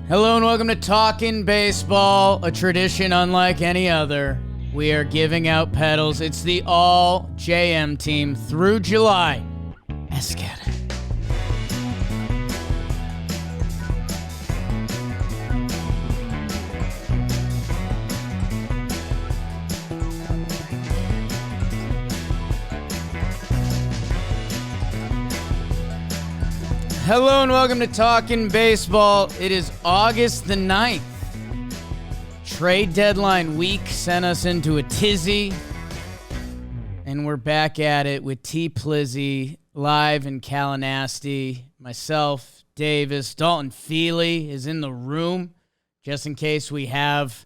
Hello and welcome to Talkin Baseball, a tradition unlike any other. We are giving out pedals. It's the all JM team through July. Let's get it. Hello and welcome to Talkin Baseball. It is August the 9th. Trade deadline week sent us into a tizzy. And we're back at it with T. Plizzy live in Kalanasty. Myself, Davis, Dalton Feely is in the room just in case we have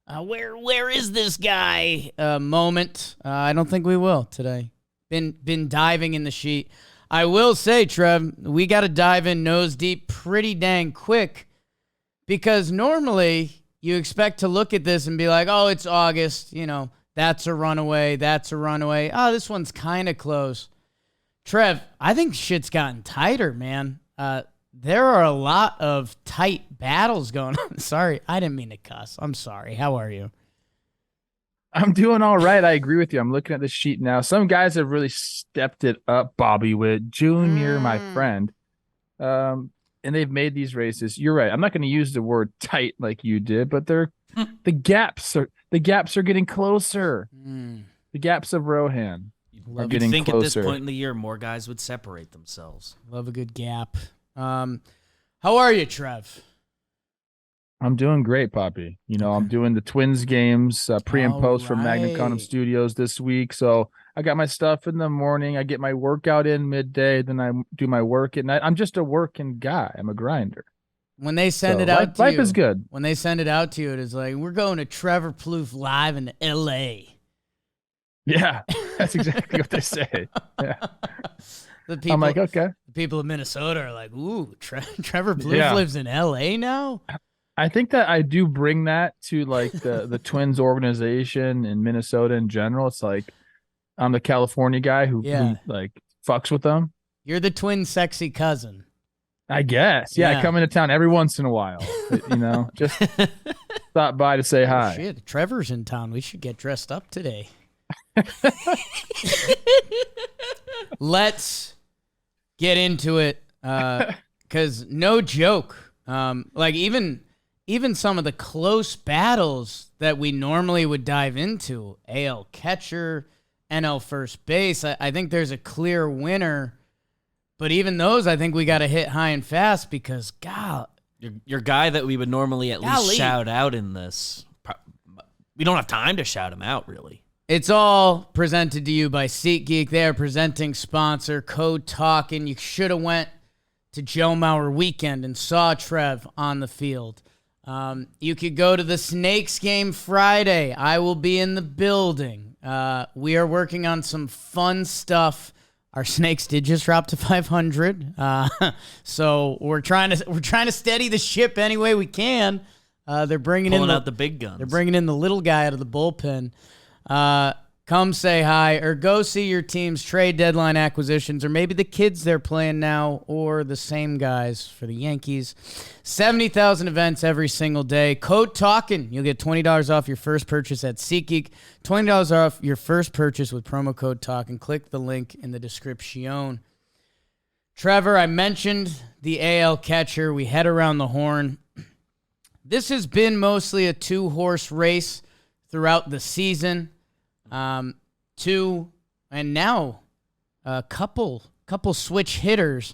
where is this guy moment. I don't think we will today. Been diving in the sheet. I will say, Trev, we got to dive in nose deep pretty dang quick because normally you expect to look at this and be like, oh, it's August. You know, that's a runaway. That's a runaway. Oh, this one's kind of close. Trev, I think shit's gotten tighter, man. There are a lot of tight battles going on. Sorry, I didn't mean to cuss. I'm sorry. How are you? I'm doing all right. I agree with you. I'm looking at the sheet now. Some guys have really stepped it up. Bobby Witt Jr., my friend. And they've made these races. You're right. I'm not going to use the word tight like you did, but the gaps are getting closer. The gaps of Rohan are getting think closer. At this point in the year, more guys would separate themselves. Love a good gap. How are you, Trev? I'm doing great, Poppy. You know, I'm doing the Twins games pre and post from Magna Condom Studios this week. So I got my stuff in the morning. I get my workout in midday. Then I do my work at night. I'm just a working guy. I'm a grinder. When they send it out to you. Life is good. When they send it out to you, it is like, we're going to Trevor Plouffe live in L.A. Yeah, that's exactly what they say. Yeah. I'm like, okay. The people of Minnesota are like, ooh, Trevor Plouffe lives in L.A. now? I think that I do bring that to like the Twins organization in Minnesota in general. It's like I'm the California guy who like fucks with them. You're the twin sexy cousin. I guess. Yeah, I come into town every once in a while. You know, just stop by to say hi. Shit, Trevor's in town. We should get dressed up today. Let's get into it. Because no joke. Like even some of the close battles that we normally would dive into, AL catcher, NL first base, I think there's a clear winner. But even those, I think we got to hit high and fast because, God. Your guy that we would normally at least shout out in this, we don't have time to shout him out, really. It's all presented to you by SeatGeek. They are presenting sponsor, code Talkin. You should have went to Joe Mauer weekend and saw Trev on the field. You could go to the Snakes game Friday. I will be in the building. We are working on some fun stuff. Our Snakes did just drop to 500, so we're trying to steady the ship any way we can. They're pulling out the big guns. They're bringing in the little guy out of the bullpen. Come say hi or go see your team's trade deadline acquisitions or maybe the kids they're playing now or the same guys for the Yankees. 70,000 events every single day. Code Talkin. You'll get $20 off your first purchase at SeatGeek. $20 off your first purchase with promo code Talkin. Click the link in the description. Trevor, I mentioned the AL catcher. We head around the horn. This has been mostly a two-horse race throughout the season. And now a couple switch hitters,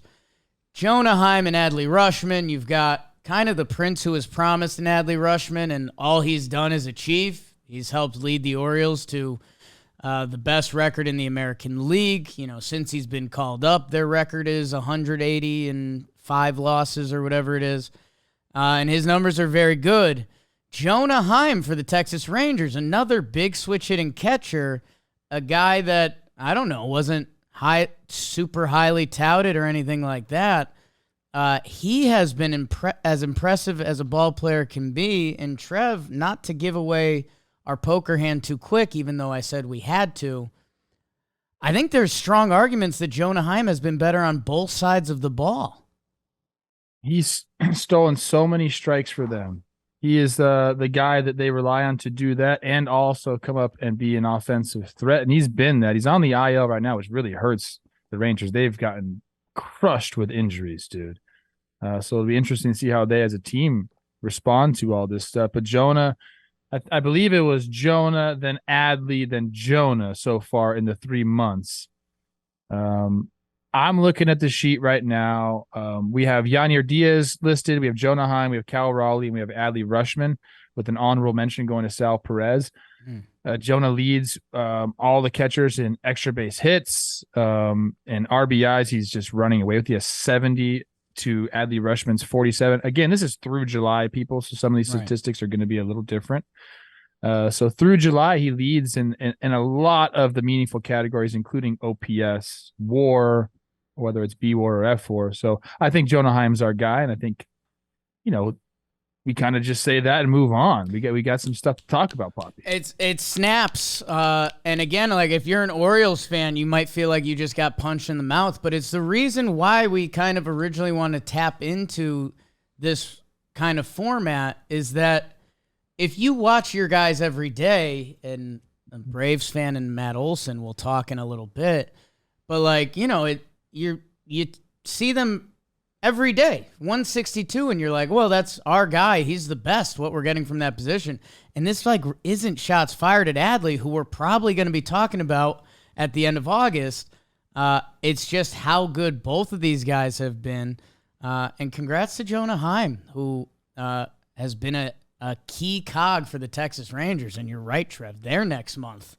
Jonah Heim and Adley Rutschman. You've got kind of the prince who was promised in Adley Rutschman, and all he's done is achieve. He's helped lead the Orioles to the best record in the American League. You know, since he's been called up, their record is 185 losses or whatever it is, and his numbers are very good. Jonah Heim for the Texas Rangers, another big switch-hitting catcher, a guy that, I don't know, wasn't super highly touted or anything like that. He has been as impressive as a ball player can be. And Trev, not to give away our poker hand too quick, even though I said we had to, I think there's strong arguments that Jonah Heim has been better on both sides of the ball. He's stolen so many strikes for them. He is the guy that they rely on to do that and also come up and be an offensive threat. And he's been that. He's on the IL right now, which really hurts the Rangers. They've gotten crushed with injuries, dude. So it'll be interesting to see how they as a team respond to all this stuff. But Jonah, I believe it was Jonah, then Adley, then Jonah so far in the 3 months. I'm looking at the sheet right now. We have Yanier Diaz listed. We have Jonah Heim. We have Cal Raleigh. And we have Adley Rushman with an honorable mention going to Sal Perez. Jonah leads all the catchers in extra base hits and RBIs. He's just running away with you. 70 to Adley Rushman's 47. Again, this is through July, people. So some of these statistics are going to be a little different. So through July, he leads in a lot of the meaningful categories, including OPS, WAR, whether it's B WAR or F WAR. So I think Jonah Heim's our guy, and I think, we kind of just say that and move on. We got some stuff to talk about, Poppy. It snaps. And again, like if you're an Orioles fan, you might feel like you just got punched in the mouth, but it's the reason why we kind of originally want to tap into this kind of format is that if you watch your guys every day, and a Braves fan and Matt Olson will talk in a little bit, but like, you see them every day, 162, and you're like, well, that's our guy. He's the best, what we're getting from that position. And this like isn't shots fired at Adley, who we're probably going to be talking about at the end of August. It's just how good both of these guys have been. And congrats to Jonah Heim, who has been a key cog for the Texas Rangers. And you're right, Trev, they're next month.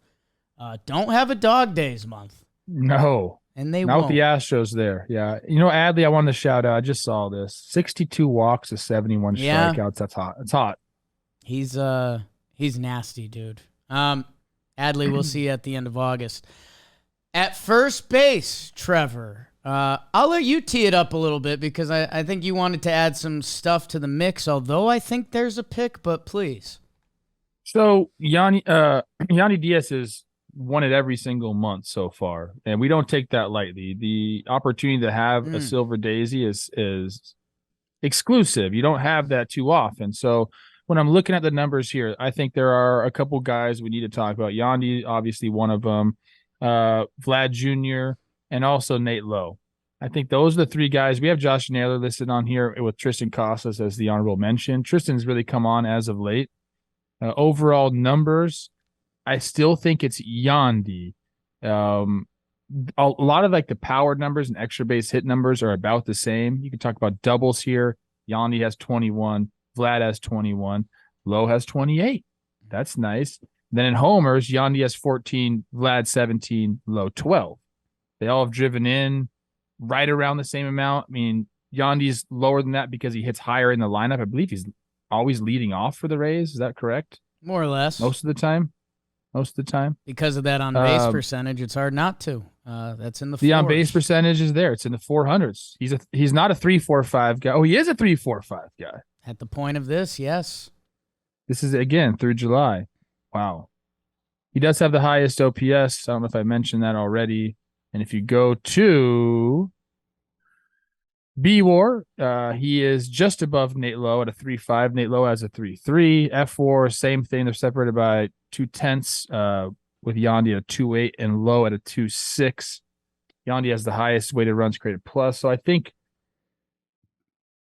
Don't have a dog days month. No. And they Not won't. with the Astros there. Yeah. Adley, I wanted to shout out. I just saw this. 62 walks to 71 strikeouts. That's hot. It's hot. He's nasty, dude. Adley, we'll see you at the end of August. At first base, Trevor, I'll let you tee it up a little bit because I think you wanted to add some stuff to the mix, although I think there's a pick, but please. So Yanni Diaz is won it every single month so far, and we don't take that lightly. The opportunity to have a silver daisy is exclusive. You don't have that too often. So when I'm looking at the numbers here, I think there are a couple guys we need to talk about. Yandy, obviously one of them, Vlad Jr., and also Nate Lowe. I think those are the three guys. We have Josh Naylor listed on here with Tristan Casas as the honorable mention. Tristan's really come on as of late. Overall numbers, I still think it's Yandy. A lot of like the power numbers and extra base hit numbers are about the same. You can talk about doubles here. Yandy has 21. Vlad has 21. Lowe has 28. That's nice. Then in homers, Yandy has 14. Vlad 17. Lowe 12. They all have driven in right around the same amount. I mean, Yandy's lower than that because he hits higher in the lineup. I believe he's always leading off for the Rays. Is that correct? More or less. Most of the time. Because of that on-base percentage, it's hard not to. That's in the 4s. The on-base percentage is there. It's in the 400s. He's not a 3-4-5 guy. Oh, he is a 3-4-5 guy. At the point of this, yes. This is, again, through July. Wow. He does have the highest OPS. I don't know if I mentioned that already. And if you go to B-WAR, he is just above Nate Lowe at a 3.5. Nate Lowe has a 3.3. F-WAR, same thing. They're separated by 0.2 with Yandy at a 2.8 and Lowe at a 2.6. Yandy has the highest weighted runs created plus. So I think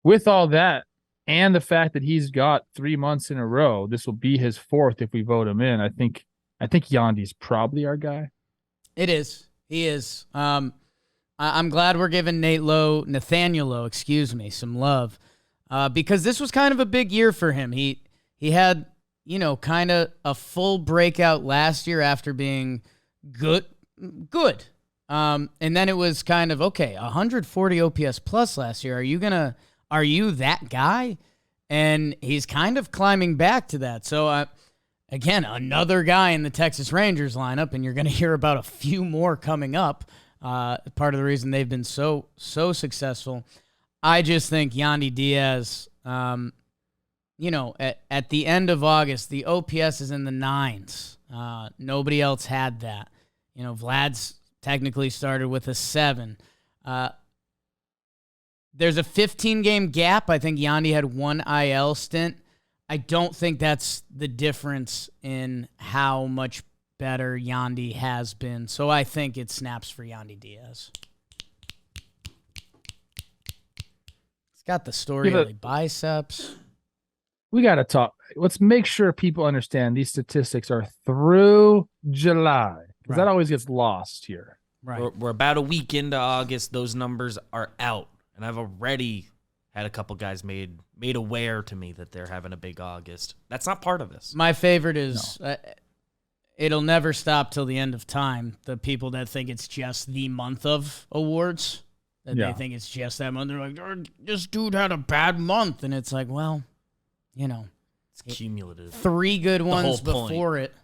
with all that and the fact that he's got 3 months in a row, this will be his fourth if we vote him in. I think Yandy's probably our guy. It is. He is. I'm glad we're giving Nathaniel Lowe, some love, because this was kind of a big year for him. He had, kind of a full breakout last year after being good. And then it was kind of, okay, 140 OPS plus last year. Are you that guy? And he's kind of climbing back to that. So, again, another guy in the Texas Rangers lineup, and you're going to hear about a few more coming up. Part of the reason they've been so successful. I just think Yandy Diaz, at the end of August, the OPS is in the 9s. Nobody else had that. Vlad's technically started with a 7. there's a 15-game gap. I think Yandy had one IL stint. I don't think that's the difference in how much better Yandy has been. So I think it snaps for Yandy Diaz. He's got the story biceps. We got to talk. Let's make sure people understand these statistics are through July. Because that always gets lost here. Right. We're about a week into August. Those numbers are out. And I've already had a couple guys made aware to me that they're having a big August. That's not part of this. My favorite is it'll never stop till the end of time. The people that think it's just the month of awards, that they think it's just that month. They're like, this dude had a bad month. And it's like, well, it's cumulative. 3 good ones before it.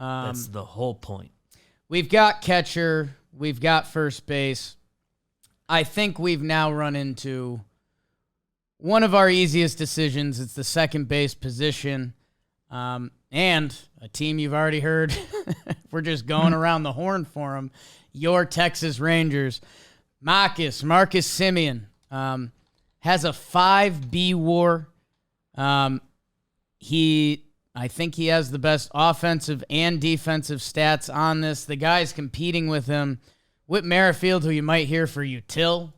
That's the whole point. We've got catcher. We've got first base. I think we've now run into one of our easiest decisions. It's the second base position. And a team you've already heard. We're just going around the horn for them. Your Texas Rangers. Marcus Semien has a 5B WAR. I think he has the best offensive and defensive stats on this. The guy's competing with him. Whit Merrifield, who you might hear for UTIL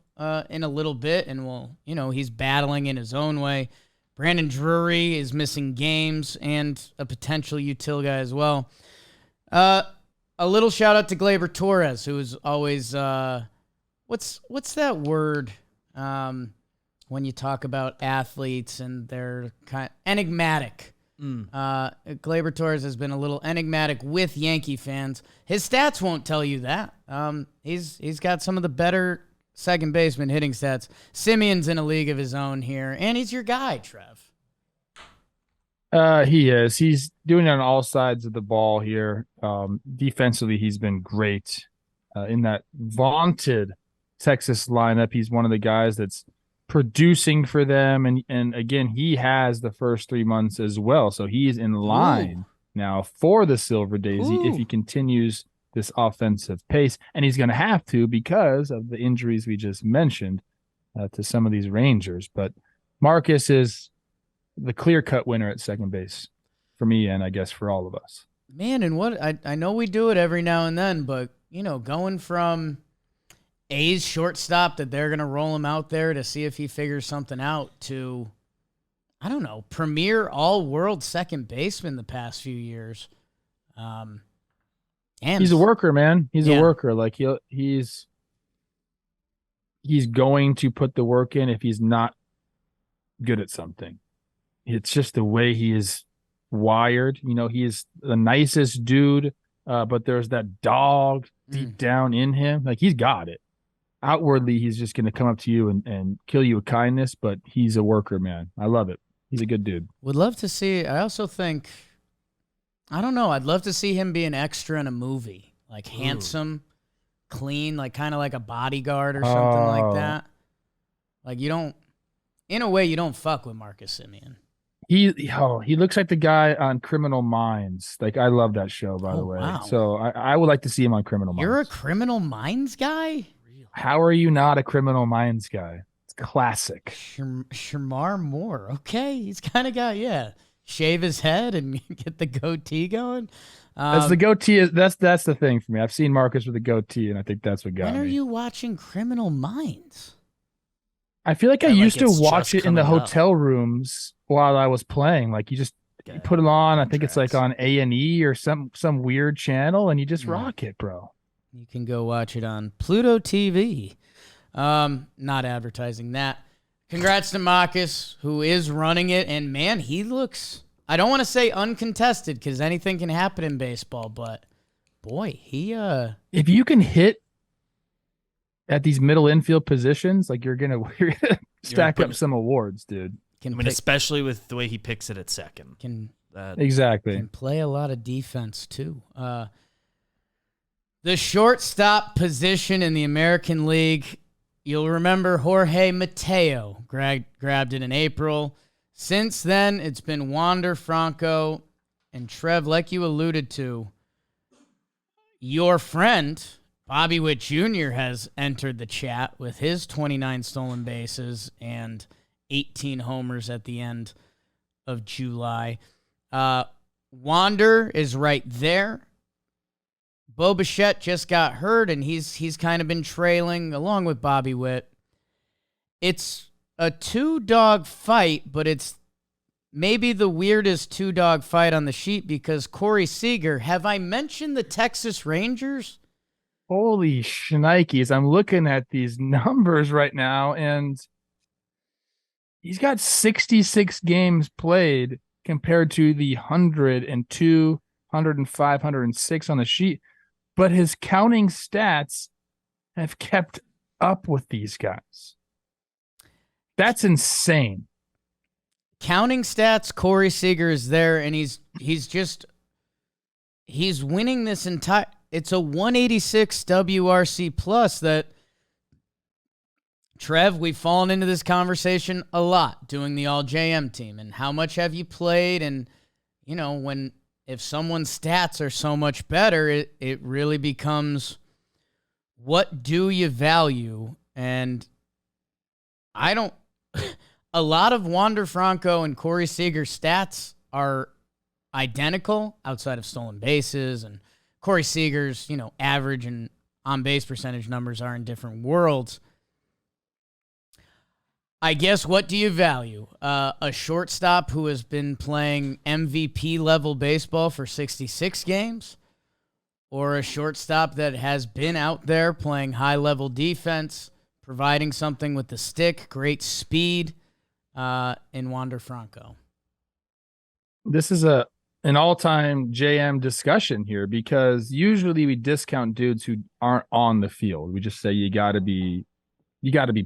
in a little bit, and he's battling in his own way. Brandon Drury is missing games and a potential UTIL guy as well. A little shout out to Gleyber Torres, who is always what's that word when you talk about athletes and they're kind of enigmatic. Gleyber Torres has been a little enigmatic with Yankee fans. His stats won't tell you that. He's got some of the better second baseman hitting stats. Simeon's in a league of his own here, and he's your guy, Trev. He is. He's doing it on all sides of the ball here. Defensively, he's been great. In that vaunted Texas lineup, he's one of the guys that's producing for them, and again, he has the first 3 months as well, so he's in line now for the Silver Daisy if he continues this offensive pace, and he's going to have to because of the injuries we just mentioned to some of these Rangers. But Marcus is the clear-cut winner at second base for me, and I guess for all of us. Man, and what I know we do it every now and then, but going from A's shortstop that they're going to roll him out there to see if he figures something out to, I don't know, premier all-world second baseman the past few years. And he's a worker, man. He's a worker. Like he's going to put the work in if he's not good at something. It's just the way he is wired. He is the nicest dude, but there's that dog deep down in him. Like he's got it. Outwardly, he's just going to come up to you and kill you with kindness, but he's a worker, man. I love it. He's a good dude. Would love to see. I also think, I don't know, I'd love to see him be an extra in a movie, like handsome, clean, like kind of like a bodyguard or something like that. Like in a way, you don't fuck with Marcus Semien. He looks like the guy on Criminal Minds. Like I love that show, by the way. Wow. So I would like to see him on Criminal Minds. You're a Criminal Minds guy? How are you not a Criminal Minds guy? It's classic. Shamar Moore. Okay, he's kind of got shave his head and get the goatee going. That's the goatee. That's the thing for me. I've seen Marcus with a goatee, and I think that's what got me. When are you watching Criminal Minds? I feel like I used to watch it in the hotel rooms while I was playing. Like you put it on. I think it's like on A&E or some weird channel, and you just rock it, bro. You can go watch it on Pluto TV. Not advertising that. Congrats to Marcus, who is running it. And, man, he looks, I don't want to say uncontested because anything can happen in baseball. But, boy, he... If you can hit at these middle infield positions, like you're gonna stack up some awards, dude. Especially with the way he picks it at second. Exactly. Can play a lot of defense, too. The shortstop position in the American League, you'll remember Jorge Mateo grabbed it in April. Since then, it's been Wander Franco. And Trev, like you alluded to, your friend Bobby Witt Jr. has entered the chat with his 29 stolen bases and 18 homers at the end of July. Wander is right there. Bo Bichette just got hurt, and he's kind of been trailing along with Bobby Witt. It's a two-dog fight, but it's maybe the weirdest two-dog fight on the sheet because Corey Seager, have I mentioned the Texas Rangers? Holy shnikes. I'm looking at these numbers right now, and he's got 66 games played compared to the 102, 105, 106 on the sheet. But his counting stats have kept up with these guys. That's insane. Counting stats, Corey Seager is there, and he's winning this entire. It's a 186 WRC plus that, Trev, we've fallen into this conversation a lot doing the all JM team, and how much have you played? And if someone's stats are so much better, it really becomes, what do you value? And a lot of Wander Franco and Corey Seager's stats are identical outside of stolen bases, and Corey Seager's, average and on-base percentage numbers are in different worlds. I guess, what do you value? A shortstop who has been playing MVP-level baseball for 66 games? Or a shortstop that has been out there playing high-level defense, providing something with the stick, great speed, in Wander Franco? This is an all-time JM discussion here because usually we discount dudes who aren't on the field. We just say you got to be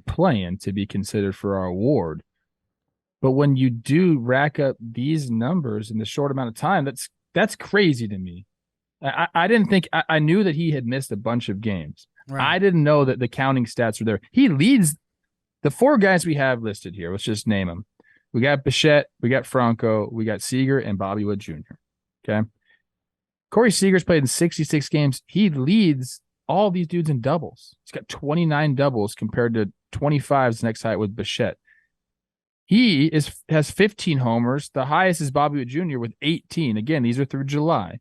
playing to be considered for our award. But when you do rack up these numbers in the short amount of time, that's crazy to me. I didn't think I knew that he had missed a bunch of games. Right. I didn't know that the counting stats were there. He leads the four guys we have listed here. Let's just name them. We got Bichette, we got Franco, we got Seager, and Bobby Witt Jr. Okay. Corey Seager's played in 66 games. He leads all these dudes in doubles. He's got 29 doubles compared to 25's next height with Bichette. He has 15 homers. The highest is Bobby Witt Jr. with 18. Again, these are through July.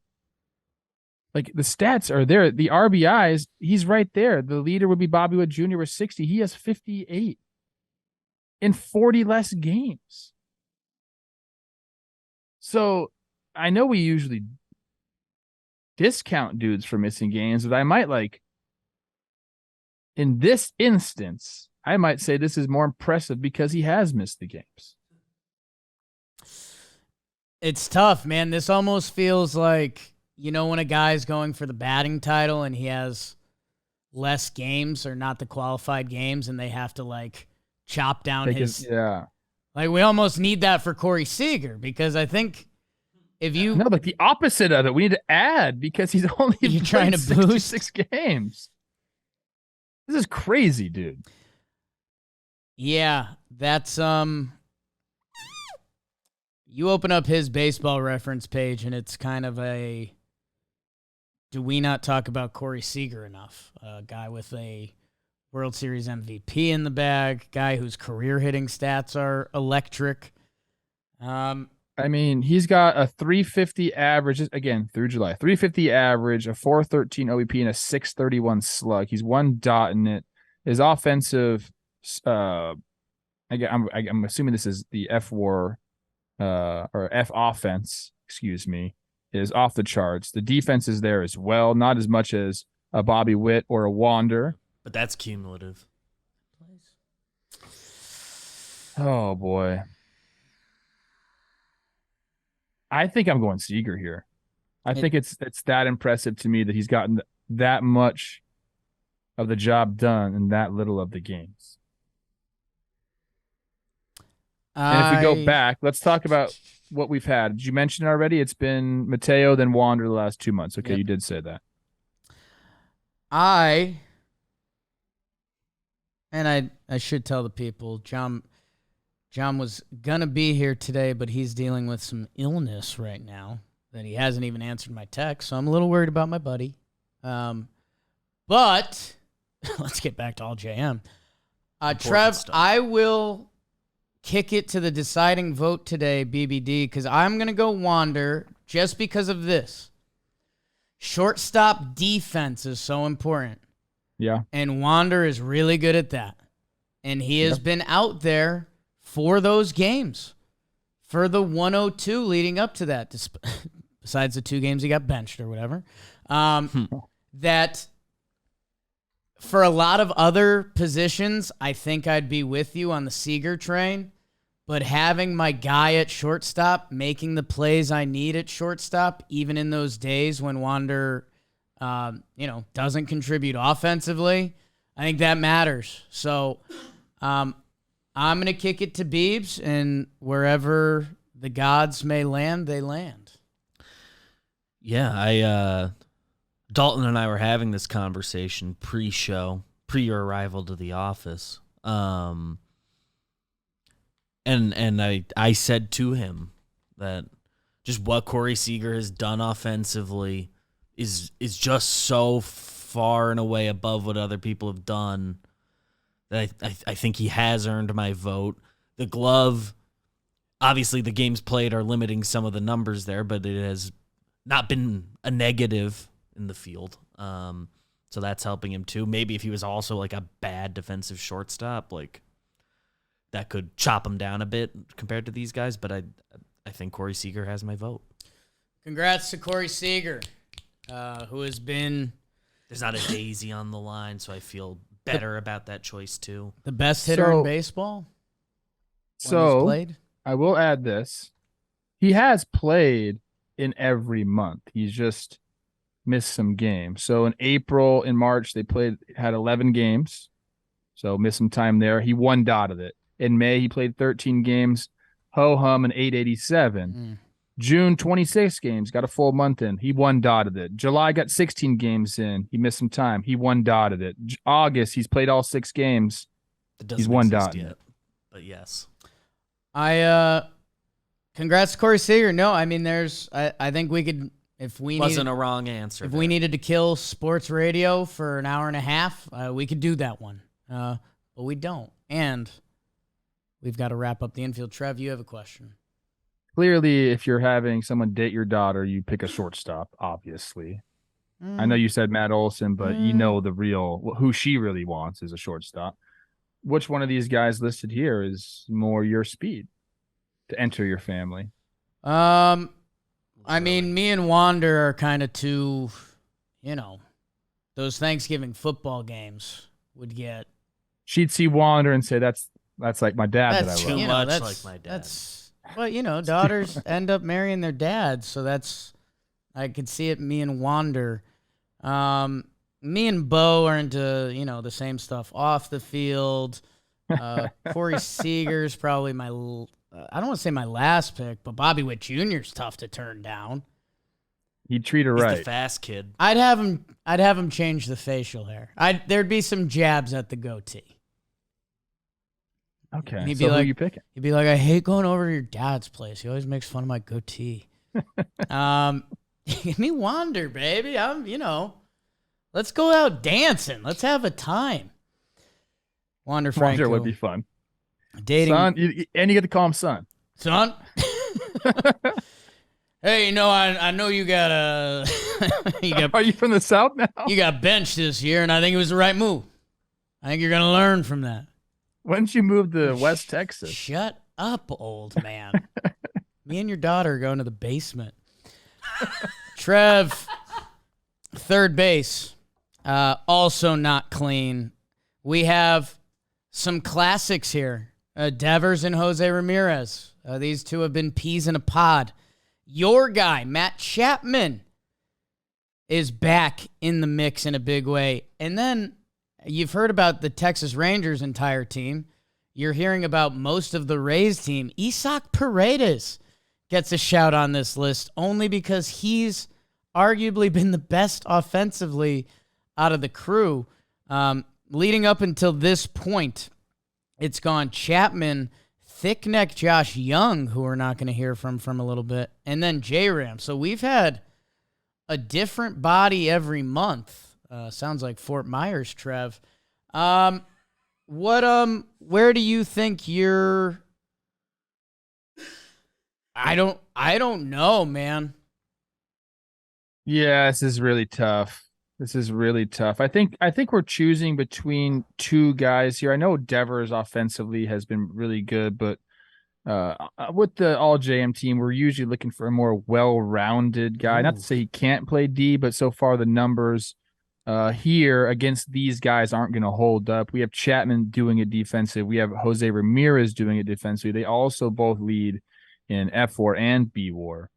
Like, the stats are there. The RBIs, he's right there. The leader would be Bobby Witt Jr. with 60. He has 58 in 40 less games. So I know we usually discount dudes for missing games, but I might in this instance, I might say this is more impressive because he has missed the games. It's tough, man. This almost feels like, when a guy's going for the batting title and he has less games or not the qualified games and they have to chop down his. Yeah. We almost need that for Corey Seager because I think if you. No, the opposite of it. We need to add because he's only trying to 66 games. This is crazy, dude. Yeah, that's you open up his baseball reference page and it's kind of a, do we not talk about Corey Seager enough? A guy with a World Series MVP in the bag, guy whose career hitting stats are electric. He's got a 350 average, again, through July. 350 average, a 413 OBP, and a 631 slug. He's one dot in it. His offensive, I'm assuming this is the F-WAR, or F offense, excuse me, is off the charts. The defense is there as well, not as much as a Bobby Witt or a Wander. But that's cumulative. Oh, boy. I think I'm going Seager here. I think it's that impressive to me that he's gotten that much of the job done in that little of the games. And if we go back, let's talk about what we've had. Did you mention it already? It's been Mateo, then Wander the last 2 months. Okay, yep. You did say that. I should tell the people, John was going to be here today, but he's dealing with some illness right now that he hasn't even answered my text, so I'm a little worried about my buddy. But let's get back to all JM. Trev, stuff. I will kick it to the deciding vote today, BBD, because I'm going to go Wander just because of this. Shortstop defense is so important. Yeah. And Wander is really good at that. And he has been out there for those games, for the 102 leading up to that, besides the 2 games he got benched or whatever. That for a lot of other positions, I think I'd be with you on the Seager train. But having my guy at shortstop, making the plays I need at shortstop, even in those days when Wander, doesn't contribute offensively, I think that matters. So I'm going to kick it to Biebs, and wherever the gods may land, they land. Yeah, Dalton and I were having this conversation pre-show, pre your arrival to the office. And I said to him that just what Corey Seager has done offensively is just so far and away above what other people have done that I think he has earned my vote. The glove, obviously the games played are limiting some of the numbers there, but it has not been a negative in the field. So that's helping him too. Maybe if he was also like a bad defensive shortstop, like that could chop him down a bit compared to these guys, but I think Corey Seager has my vote. Congrats to Corey Seager, who has been... There's not a daisy on the line, so I feel better about that choice too. The best hitter in baseball? So played? I will add this. He has played in every month. He's just missed some games. So in March, they had 11 games. So missed some time there. He one-dotted it. In May, he played 13 games, ho-hum, an 887. June, 26 games, got a full month in. He one-dotted it. July, got 16 games in. He missed some time. He one-dotted it. August, he's played all 6 games. He's one-dotted it. But yes. Congrats to Corey Seager. No, I mean, I think we could, if we Wasn't a wrong answer. If we needed to kill sports radio for an hour and a half, we could do that one. But we don't. And we've got to wrap up the infield. Trev, you have a question. Clearly, if you're having someone date your daughter, you pick a shortstop, obviously. I know you said Matt Olson, but you know who she really wants is a shortstop. Which one of these guys listed here is more your speed to enter your family? I mean, me and Wander are kind of two, those Thanksgiving football games would get. She'd see Wander and say, that's like my dad that I too love. much like my dad. Well, daughters end up marrying their dads, so I could see it. Me and Wander, me and Bo are into the same stuff off the field. Corey Seager's probably I don't want to say my last pick, but Bobby Witt Jr. is tough to turn down. He'd treat her He's right. the fast kid. I'd have him change the facial hair. There'd be some jabs at the goatee. Okay, he'd so be who like, are you picking? He'd be like, I hate going over to your dad's place. He always makes fun of my goatee. Give me Wander, baby. Let's go out dancing. Let's have a time. Wander Franco. Wander would be fun. Dating. Son, and you get to call him son. Son? Hey, I know you got Are you from the South now? You got benched this year, and I think it was the right move. I think you're going to learn from that. When did you move to West Texas? Shut up, old man. Me and your daughter are going to the basement. Trev, third base, also not clean. We have some classics here. Devers and Jose Ramirez. These two have been peas in a pod. Your guy, Matt Chapman, is back in the mix in a big way. And then you've heard about the Texas Rangers' entire team. You're hearing about most of the Rays team. Isaac Paredes gets a shout on this list only because he's arguably been the best offensively out of the crew. Leading up until this point, it's gone Chapman, thick neck Josh Young, who we're not going to hear from a little bit, and then J-Ram. So we've had a different body every month. Sounds like Fort Myers, Trev. Where do you think you're? I don't know, man. Yeah, this is really tough. This is really tough. I think we're choosing between two guys here. I know Devers offensively has been really good, but with the all JM team, we're usually looking for a more well-rounded guy. Not to Ooh. say he can't play D, but so far the numbers here against these guys aren't going to hold up. We have Chapman doing it defensive. We have Jose Ramirez doing it defensively. They also both lead in F4 and B WAR.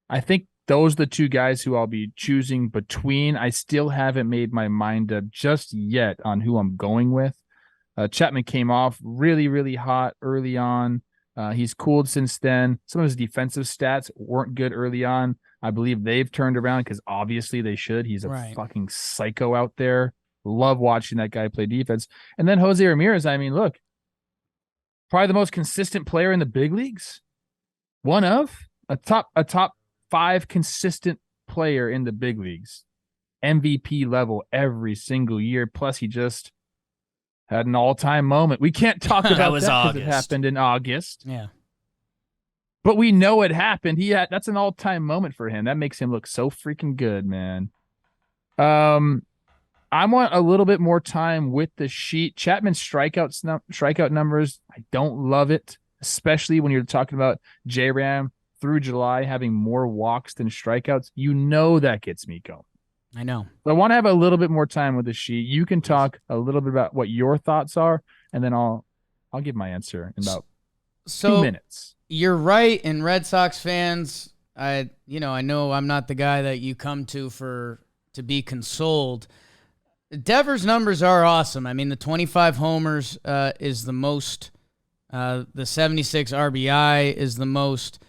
I think those are the two guys who I'll be choosing between. I still haven't made my mind up just yet on who I'm going with. Chapman came off really, really hot early on. He's cooled since then. Some of his defensive stats weren't good early on. I believe they've turned around because obviously they should. He's a fucking psycho out there. Love watching that guy play defense. And then Jose Ramirez, I mean, look, probably the most consistent player in the big leagues. One of a top 5 consistent player in the big leagues. MVP level every single year. Plus, he just had an all-time moment. We can't talk about that because it happened in August. Yeah. But we know it happened. That's an all-time moment for him. That makes him look so freaking good, man. I want a little bit more time with the sheet. Chapman's strikeout numbers, I don't love it, especially when you're talking about J-Ram through July having more walks than strikeouts. You know that gets me going. I know. So I want to have a little bit more time with the sheet. You can talk a little bit about what your thoughts are, and then I'll give my answer in about 2 minutes. You're right, and Red Sox fans, I know I'm not the guy that you come to be consoled. Devers' numbers are awesome. I mean, the 25 homers is the most. The 76 RBI is the most.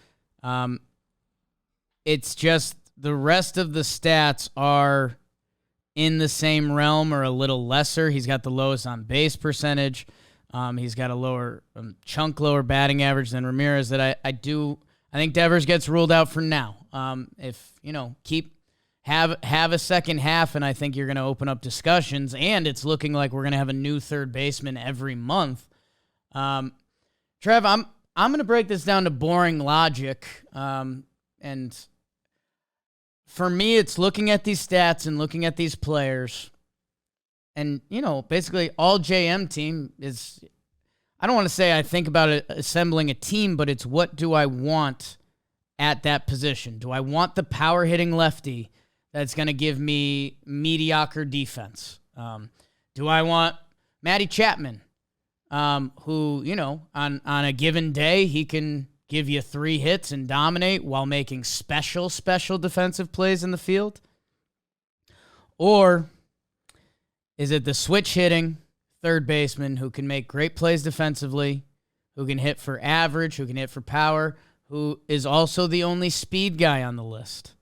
It's just the rest of the stats are in the same realm or a little lesser. He's got the lowest on base percentage. He's got a lower lower batting average than Ramirez. That I think Devers gets ruled out for now. If have a second half, and I think you're going to open up discussions. And it's looking like we're going to have a new third baseman every month. Trev, I'm going to break this down to boring logic. And for me, it's looking at these stats and looking at these players. And, basically all JM team is, I don't want to say I think about it assembling a team, but it's what do I want at that position? Do I want the power hitting lefty that's going to give me mediocre defense? Do I want Matty Chapman, who, on a given day, he can give you 3 hits and dominate while making special defensive plays in the field? Or is it the switch hitting third baseman who can make great plays defensively, who can hit for average, who can hit for power, who is also the only speed guy on the list?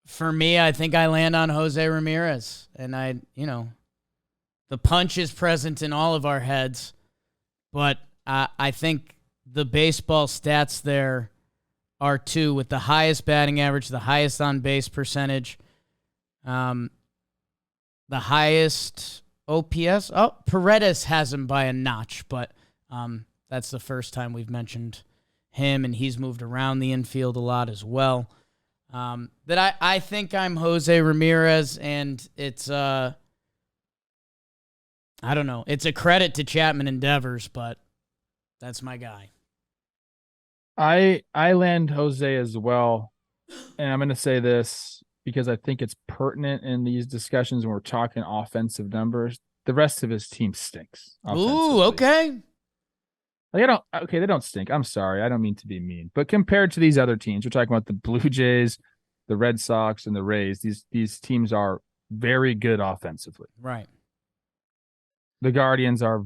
For me, I think I land on Jose Ramirez. And the punch is present in all of our heads, but I think the baseball stats there are too, with the highest batting average, the highest on base percentage, the highest OPS. Oh, Paredes has him by a notch, but that's the first time we've mentioned him, and he's moved around the infield a lot as well. That I think I'm Jose Ramirez, and it's I don't know. It's a credit to Chapman and Devers, but that's my guy. I land Jose as well, and I'm going to say this because I think it's pertinent in these discussions when we're talking offensive numbers. The rest of his team stinks. Ooh, okay. They don't stink. I'm sorry. I don't mean to be mean. But compared to these other teams, we're talking about the Blue Jays, the Red Sox, and the Rays. These teams are very good offensively. Right. The Guardians are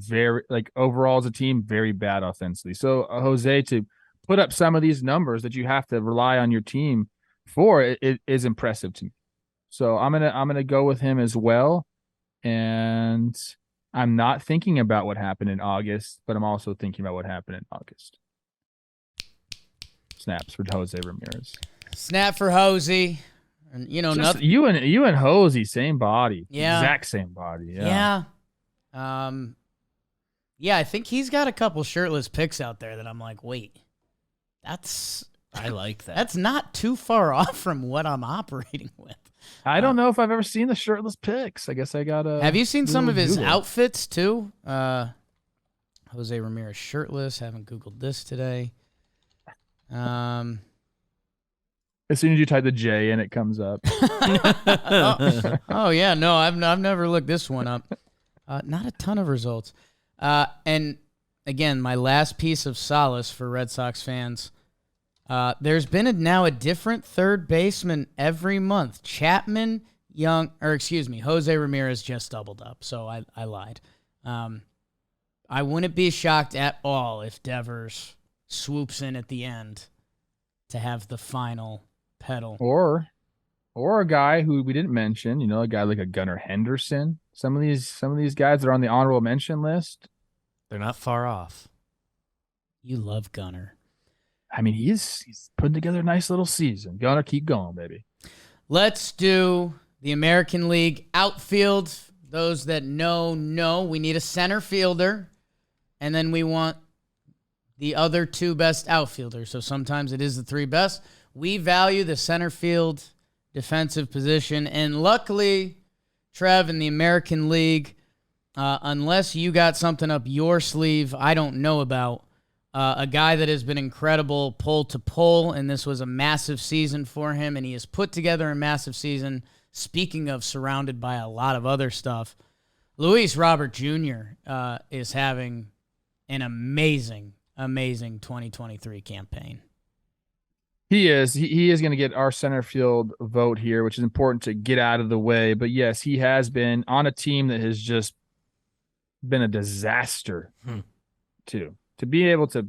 overall as a team, very bad offensively. So Jose, to put up some of these numbers that you have to rely on your team for, it is impressive to me. So I'm gonna go with him as well. And I'm not thinking about what happened in August, but I'm also thinking about what happened in August. Snaps for Jose Ramirez. Snap for Jose. And you know, Just nothing. you and Hosey, same body. Yeah. Exact same body. Yeah. Yeah, I think he's got a couple shirtless pics out there that I'm like, wait, I like that. that's not too far off from what I'm operating with. I don't know if I've ever seen the shirtless pics. I guess I gotta. Have you seen do a some of his Google. outfits too? Jose Ramirez shirtless. Haven't Googled this today. As soon as you type the J in, it comes up. Oh yeah, no, I've never looked this one up. Not a ton of results. And again, my last piece of solace for Red Sox fans. There's been now a different third baseman every month. Chapman, Jose Ramirez just doubled up, so I lied. I wouldn't be shocked at all if Devers swoops in at the end to have the final pedal. Or a guy who we didn't mention, a guy like a Gunnar Henderson. Some of these guys that are on the honorable mention list. They're not far off. You love Gunnar. I mean, he's putting together a nice little season. Gunnar, keep going, baby. Let's do the American League outfield. Those that know we need a center fielder, and then we want the other two best outfielders. So sometimes it is the three best. We value the center field defensive position, and luckily, Trev, in the American League, unless you got something up your sleeve I don't know about, a guy that has been incredible pole to pole, and this was a massive season for him, and he has put together a massive season. Speaking of surrounded by a lot of other stuff, Luis Robert Jr. Is having an amazing 2023 campaign. He is. He is going to get our center field vote here, which is important to get out of the way. But yes, he has been on a team that has just been a disaster too. To be able to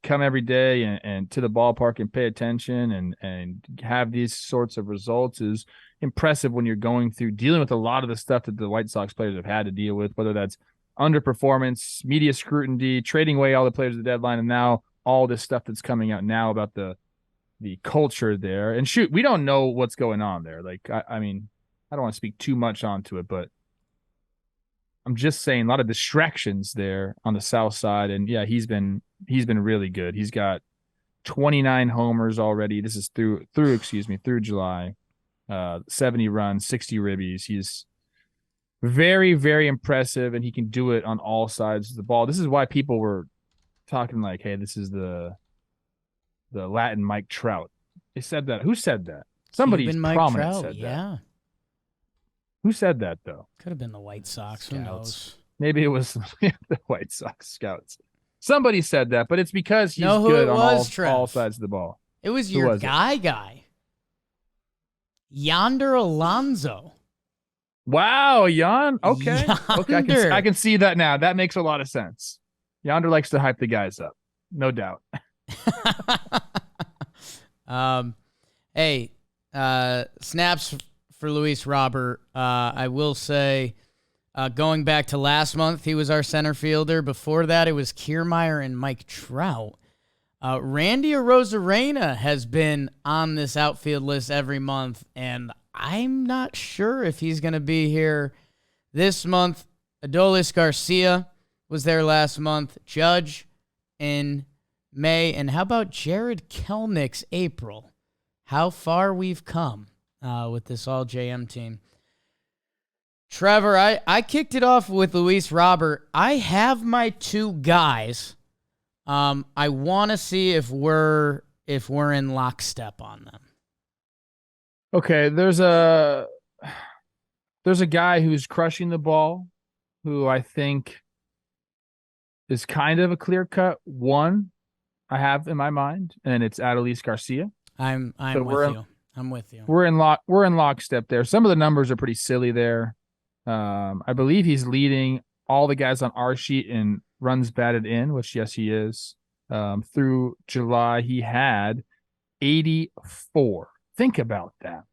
come every day and to the ballpark and pay attention and have these sorts of results is impressive when you're dealing with a lot of the stuff that the White Sox players have had to deal with, whether that's underperformance, media scrutiny, trading away all the players at the deadline, and now all this stuff that's coming out now about the culture there. And shoot, we don't know what's going on there. Like, I mean, I don't want to speak too much onto it, but I'm just saying a lot of distractions there on the south side. And yeah, he's been really good. He's got 29 homers already. This is through July. 70 runs, 60 ribbies. He's very, very impressive, and he can do it on all sides of the ball. This is why people were talking like, hey, this is the Latin Mike Trout. They said that. Who said that? Somebody prominent said that. Yeah. Who said that, though? Could have been the White Sox. Who knows? Maybe it was the White Sox scouts. Somebody said that, but it's because he's good on all sides of the ball. It was your guy. Yonder Alonso. Wow, Jan. Okay. Yonder. Okay, I can see that now. That makes a lot of sense. Yonder likes to hype the guys up. No doubt. Hey, snaps for Luis Robert. I will say, going back to last month, he was our center fielder. Before that, it was Kiermaier and Mike Trout. Randy Arozarena has been on this outfield list every month, and I'm not sure if he's going to be here this month. Adolis Garcia was there last month. Judge in May. And how about Jared Kelnick's April? How far we've come with this all-JM team. Trevor, I kicked it off with Luis Robert. I have my two guys. I want to see if we're in lockstep on them. Okay, there's a guy who's crushing the ball, who I think is kind of a clear-cut one I have in my mind, and it's Adolis Garcia. I'm with you. We're in lockstep there. Some of the numbers are pretty silly there. I believe he's leading all the guys on our sheet in runs batted in, which yes, he is. Through July, he had 84. Think about that.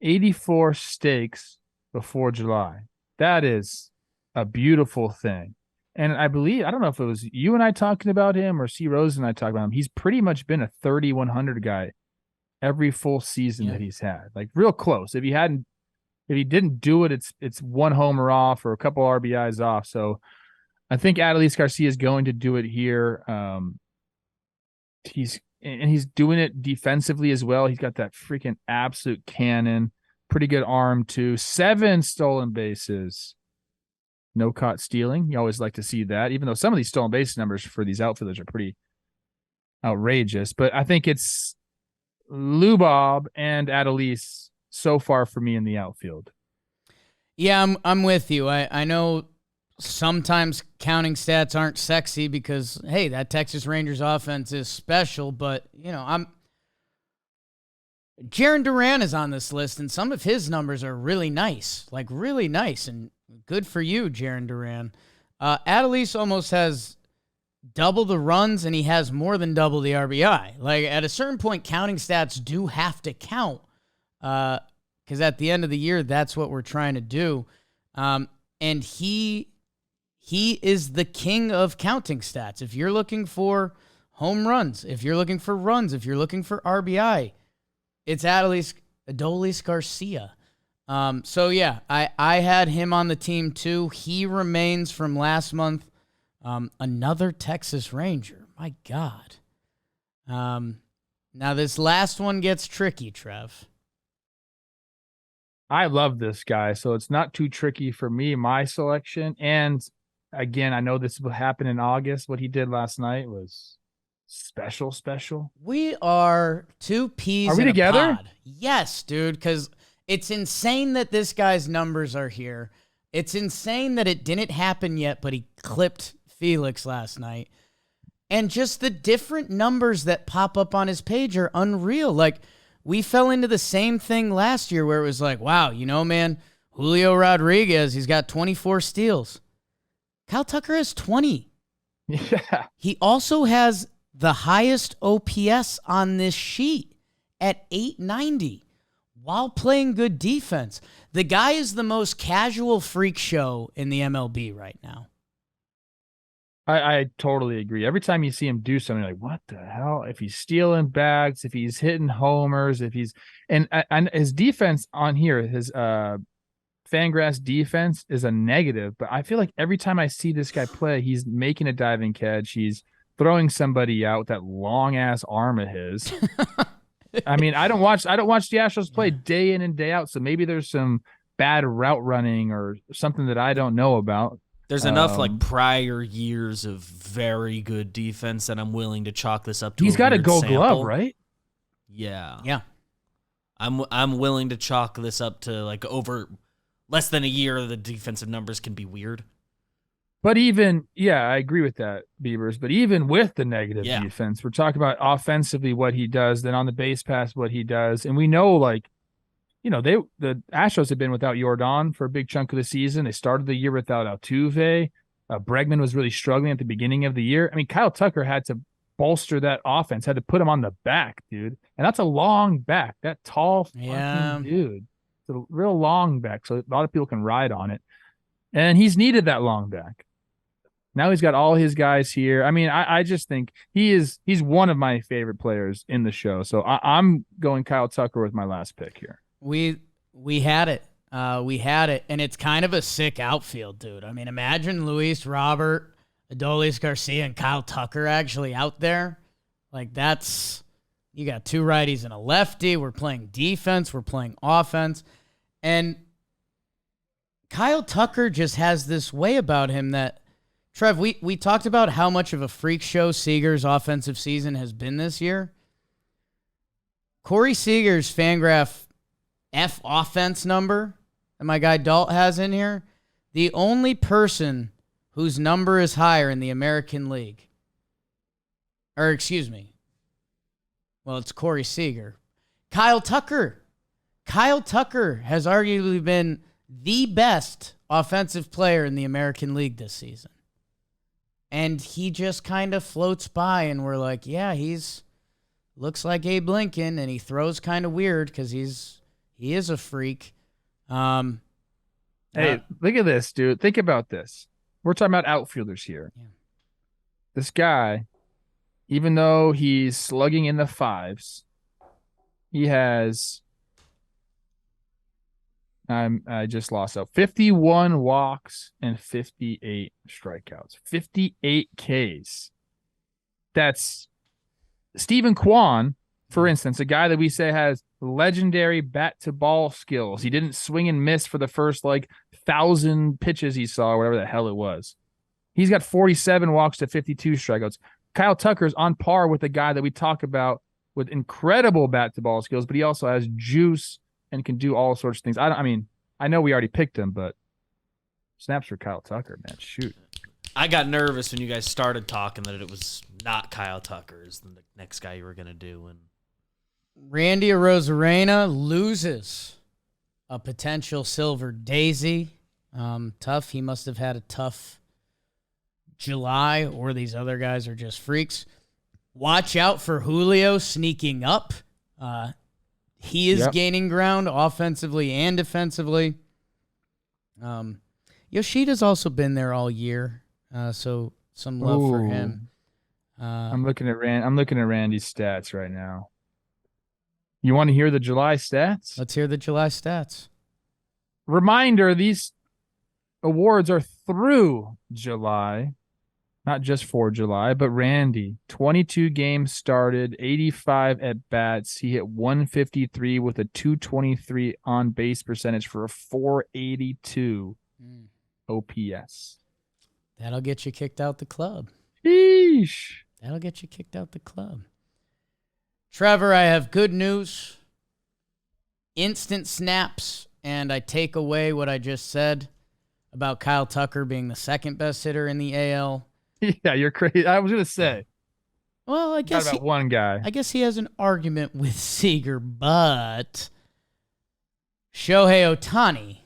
84 stakes before July. That is a beautiful thing. And I don't know if it was you and I talking about him or C. Rose and I talking about him. He's pretty much been a 3,100 guy every full season Yeah. that he's had. Like real close. If he didn't do it, it's one homer off or a couple RBIs off. So I think Adolis Garcia is going to do it here. He's doing it defensively as well. He's got that freaking absolute cannon. Pretty good arm too. 7 stolen bases. No caught stealing. You always like to see that, even though some of these stolen base numbers for these outfielders are pretty outrageous. But I think it's Lubob and Adolis so far for me in the outfield. Yeah, I'm with you. I know sometimes counting stats aren't sexy because, hey, that Texas Rangers offense is special, but, Jarren Duran is on this list, and some of his numbers are really nice, and good for you, Jarren Duran. Adolis almost has double the runs, and he has more than double the RBI. Like, at a certain point, counting stats do have to count, because at the end of the year, that's what we're trying to do. And he is the king of counting stats. If you're looking for home runs, if you're looking for runs, if you're looking for RBI, it's Adolis Garcia. So yeah, I had him on the team too. He remains from last month. Another Texas Ranger. My God. Now this last one gets tricky, Trev. I love this guy, so it's not too tricky for me, my selection. And again, I know this will happen in August. What he did last night was special. We are two peas Are we in together? a pod. Yes, dude, because it's insane that this guy's numbers are here. It's insane that it didn't happen yet, but he clipped Felix last night. And just the different numbers that pop up on his page are unreal. Like, we fell into the same thing last year where it was like, wow, man, Julio Rodriguez, he's got 24 steals. Kyle Tucker has 20. Yeah. He also has the highest OPS on this sheet at 890 while playing good defense. The guy is the most casual freak show in the MLB right now. I totally agree. Every time you see him do something, you're like, what the hell? If he's stealing bags, if he's hitting homers, if he's and his defense on here, his Fangraphs defense is a negative, but I feel like every time I see this guy play, he's making a diving catch. He's throwing somebody out with that long ass arm of his. I mean, I don't watch the Astros play day in and day out, so maybe there's some bad route running or something that I don't know about. There's enough like prior years of very good defense that I'm willing to chalk this up to. He's got a Gold sample. Glove, right? Yeah. Yeah. I'm willing to chalk this up to like over less than a year. The defensive numbers can be weird. But even, I agree with that, Beavers. But even with the negative defense, we're talking about offensively what he does, then on the base pass what he does, and we know like, the Astros have been without Yordan for a big chunk of the season. They started the year without Altuve. Bregman was really struggling at the beginning of the year. I mean, Kyle Tucker had to bolster that offense, had to put him on the back, dude. And that's a long back, that tall fucking dude. It's a real long back, so a lot of people can ride on it. And he's needed that long back. Now he's got all his guys here. I mean, I just think he's one of my favorite players in the show. So I'm going Kyle Tucker with my last pick here. We had it. We had it, and it's kind of a sick outfield, dude. I mean, imagine Luis Robert, Adolis Garcia, and Kyle Tucker actually out there. Like, you got two righties and a lefty. We're playing defense. We're playing offense. And Kyle Tucker just has this way about him that, Trev, we talked about how much of a freak show Seager's offensive season has been this year. Corey Seager's Fangraph F offense number that my guy Dalt has in here, the only person whose number is higher in the American League, or excuse me, well, it's Corey Seager. Kyle Tucker. Kyle Tucker has arguably been the best offensive player in the American League this season. And he just kind of floats by, and we're like, yeah, looks like Abe Lincoln, and he throws kind of weird because he is a freak. Hey, look at this, dude. Think about this. We're talking about outfielders here. Yeah. This guy, even though he's slugging in the fives, He has. I just lost out. 51 walks and 58 strikeouts. 58 Ks. That's Stephen Kwan, for instance, a guy that we say has legendary bat to ball skills. He didn't swing and miss for the first 1,000 pitches he saw, or whatever the hell it was. He's got 47 walks to 52 strikeouts. Kyle Tucker's on par with the guy that we talk about with incredible bat to ball skills, but he also has juice and can do all sorts of things. I know we already picked him, but snaps for Kyle Tucker, man. Shoot. I got nervous when you guys started talking that it was not Kyle Tucker is the next guy you were going to do. And Randy Arozarena loses a potential silver daisy. Tough. He must have had a tough July, or these other guys are just freaks. Watch out for Julio sneaking up. He is gaining ground offensively and defensively. Yoshida's also been there all year, so some love for him. I'm looking at Randy's stats right now. You want to hear the July stats? Let's hear the July stats. Reminder, these awards are through July, not just for July, but Randy, 22 games started, 85 at bats. He hit 153 with a 223 on base percentage for a 482 OPS. That'll get you kicked out the club. Sheesh. That'll get you kicked out the club. Trevor, I have good news. Instant snaps, and I take away what I just said about Kyle Tucker being the second best hitter in the AL. Yeah, you're crazy. I was going to say. Well, I guess about one guy. I guess he has an argument with Seager, but Shohei Ohtani,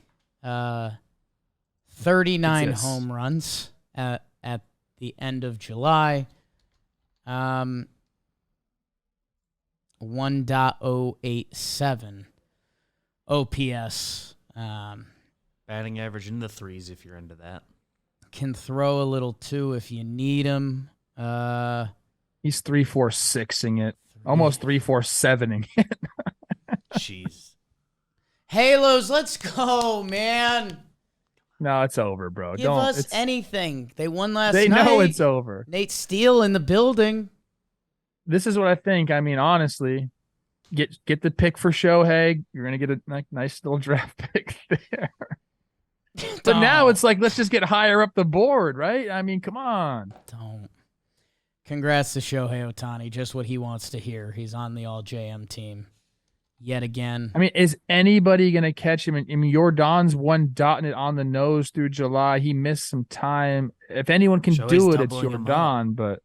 39 home runs at the end of July. 1.087 OPS. batting average in the threes if you're into that. Can throw a little too if you need him. He's 3-4-6ing it. Almost 3-4-7ing it. Jeez. Halos, let's go, man. No, it's over, bro. Give us anything. They won last night. They know it's over. Nate Steele in the building. This is what I think. I mean, honestly, get the pick for Shohei. You're going to get a nice little draft pick there. But now it's like, let's just get higher up the board, right? I mean, come on. Don't. Congrats to Shohei Ohtani. Just what he wants to hear. He's on the All-JM team yet again. I mean, is anybody going to catch him? I mean, Jordan's one dotting it on the nose through July. He missed some time. If anyone can do it, it's Jordan. But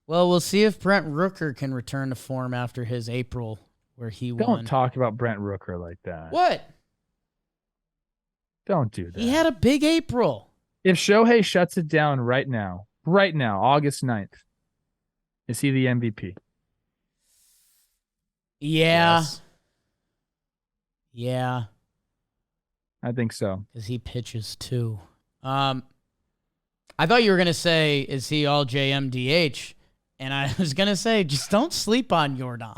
well, we'll see if Brent Rooker can return to form after his April where he won. Don't talk about Brent Rooker like that. What? Don't do that. He had a big April. If Shohei shuts it down right now, August 9th, is he the MVP? Yeah. Yes. Yeah. I think so. Because he pitches too. I thought you were going to say, is he all JMDH? And I was going to say, just don't sleep on Jordan.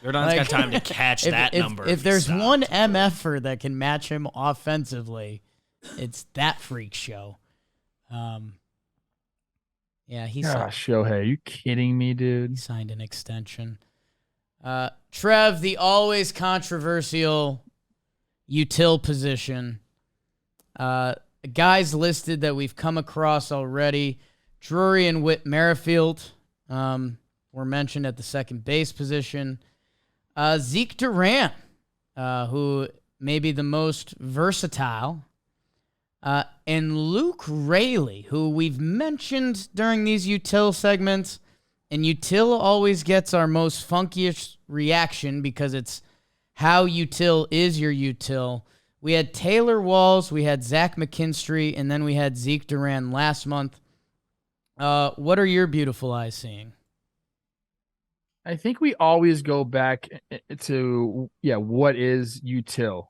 Jordan's got time to catch that number. If there's one MFer that can match him offensively, it's that freak show. Yeah, he signed. Shohei, are you kidding me, dude? He signed an extension. Trev, the always controversial UTIL position. Guys listed that we've come across already. Drury and Whit Merrifield were mentioned at the second base position. Zeke Duran, who may be the most versatile. And Luke Raley, who we've mentioned during these UTIL segments. And UTIL always gets our most funkiest reaction because it's how UTIL is your UTIL. We had Taylor Walls, we had Zach McKinstry, and then we had Zeke Duran last month. What are your beautiful eyes seeing? I think we always go back to, what is UTIL?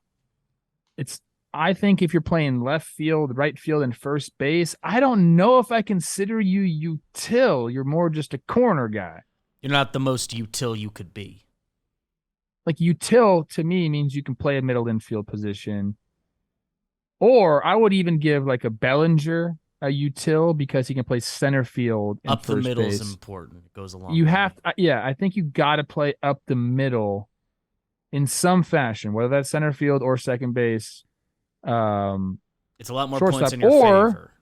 I think if you're playing left field, right field, and first base, I don't know if I consider you util. You're more just a corner guy. You're not the most util you could be. like util to me means you can play a middle infield position. Or I would even give like a Bellinger a util because he can play center field and Up the first middle base. is important. It goes along. You have to, I think you got to play up the middle in some fashion, whether that's center field or second base. It's a lot more shortstop, points in your favor.